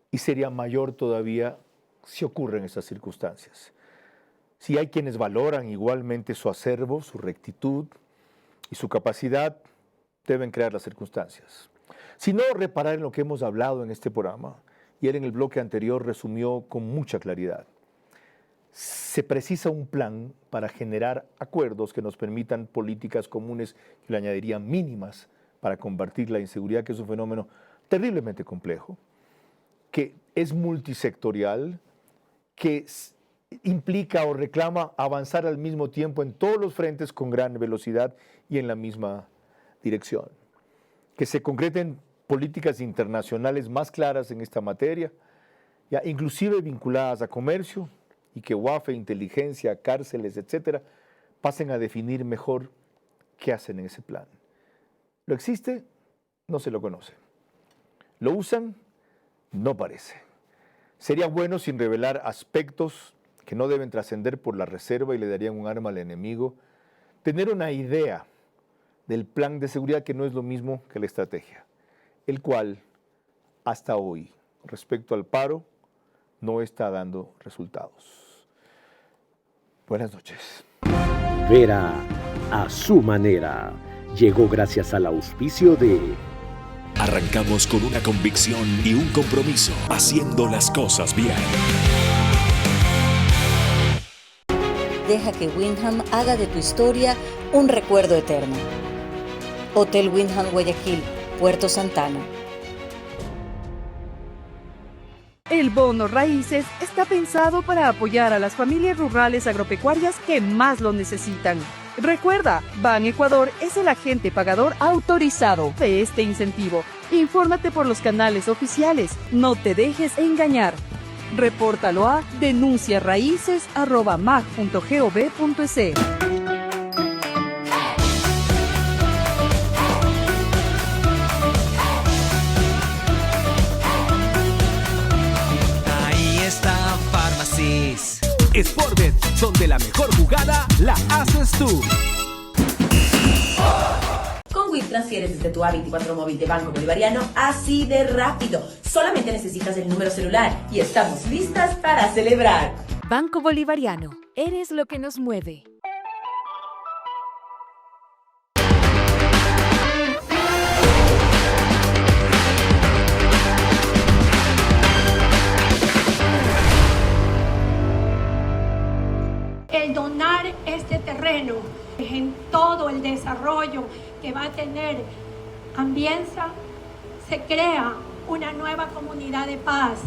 [SPEAKER 1] y sería mayor todavía si ocurren esas circunstancias. Si hay quienes valoran igualmente su acervo, su rectitud y su capacidad, deben crear las circunstancias. Si no, reparar en lo que hemos hablado en este programa, y él en el bloque anterior resumió con mucha claridad. Se precisa un plan para generar acuerdos que nos permitan políticas comunes, que le añadiría mínimas, para combatir la inseguridad, que es un fenómeno terriblemente complejo, que es multisectorial, que implica o reclama avanzar al mismo tiempo en todos los frentes con gran velocidad y en la misma dirección. Que se concreten políticas internacionales más claras en esta materia, ya inclusive vinculadas a comercio, y que UAFE, inteligencia, cárceles, etcétera, pasen a definir mejor qué hacen en ese plan. ¿Lo existe? No se lo conoce. ¿Lo usan? No parece. Sería bueno, sin revelar aspectos que no deben trascender por la reserva y le darían un arma al enemigo, tener una idea del plan de seguridad que no es lo mismo que la estrategia, el cual hasta hoy, respecto al paro, no está dando resultados. Buenas noches.
[SPEAKER 2] Vera a su manera llegó gracias al auspicio de...
[SPEAKER 16] Arrancamos con una convicción y un compromiso, haciendo las cosas bien.
[SPEAKER 4] Deja que Wyndham haga de tu historia un recuerdo eterno. Hotel Wyndham Guayaquil, Puerto Santana.
[SPEAKER 5] El bono raíces está pensado para apoyar a las familias rurales agropecuarias que más lo necesitan. Recuerda, Ban Ecuador es el agente pagador autorizado de este incentivo. Infórmate por los canales oficiales. No te dejes engañar. Repórtalo a denunciaraíces@mag.gov.es.
[SPEAKER 6] Sportbet, donde la mejor jugada la haces tú.
[SPEAKER 7] Con WIP transfieres desde tu A24 móvil de Banco Bolivariano así de rápido. Solamente necesitas el número celular y estamos listas para celebrar.
[SPEAKER 8] Banco Bolivariano, eres lo que nos mueve.
[SPEAKER 19] El donar este terreno en todo el desarrollo que va a tener Ambienza, se crea una nueva comunidad de paz.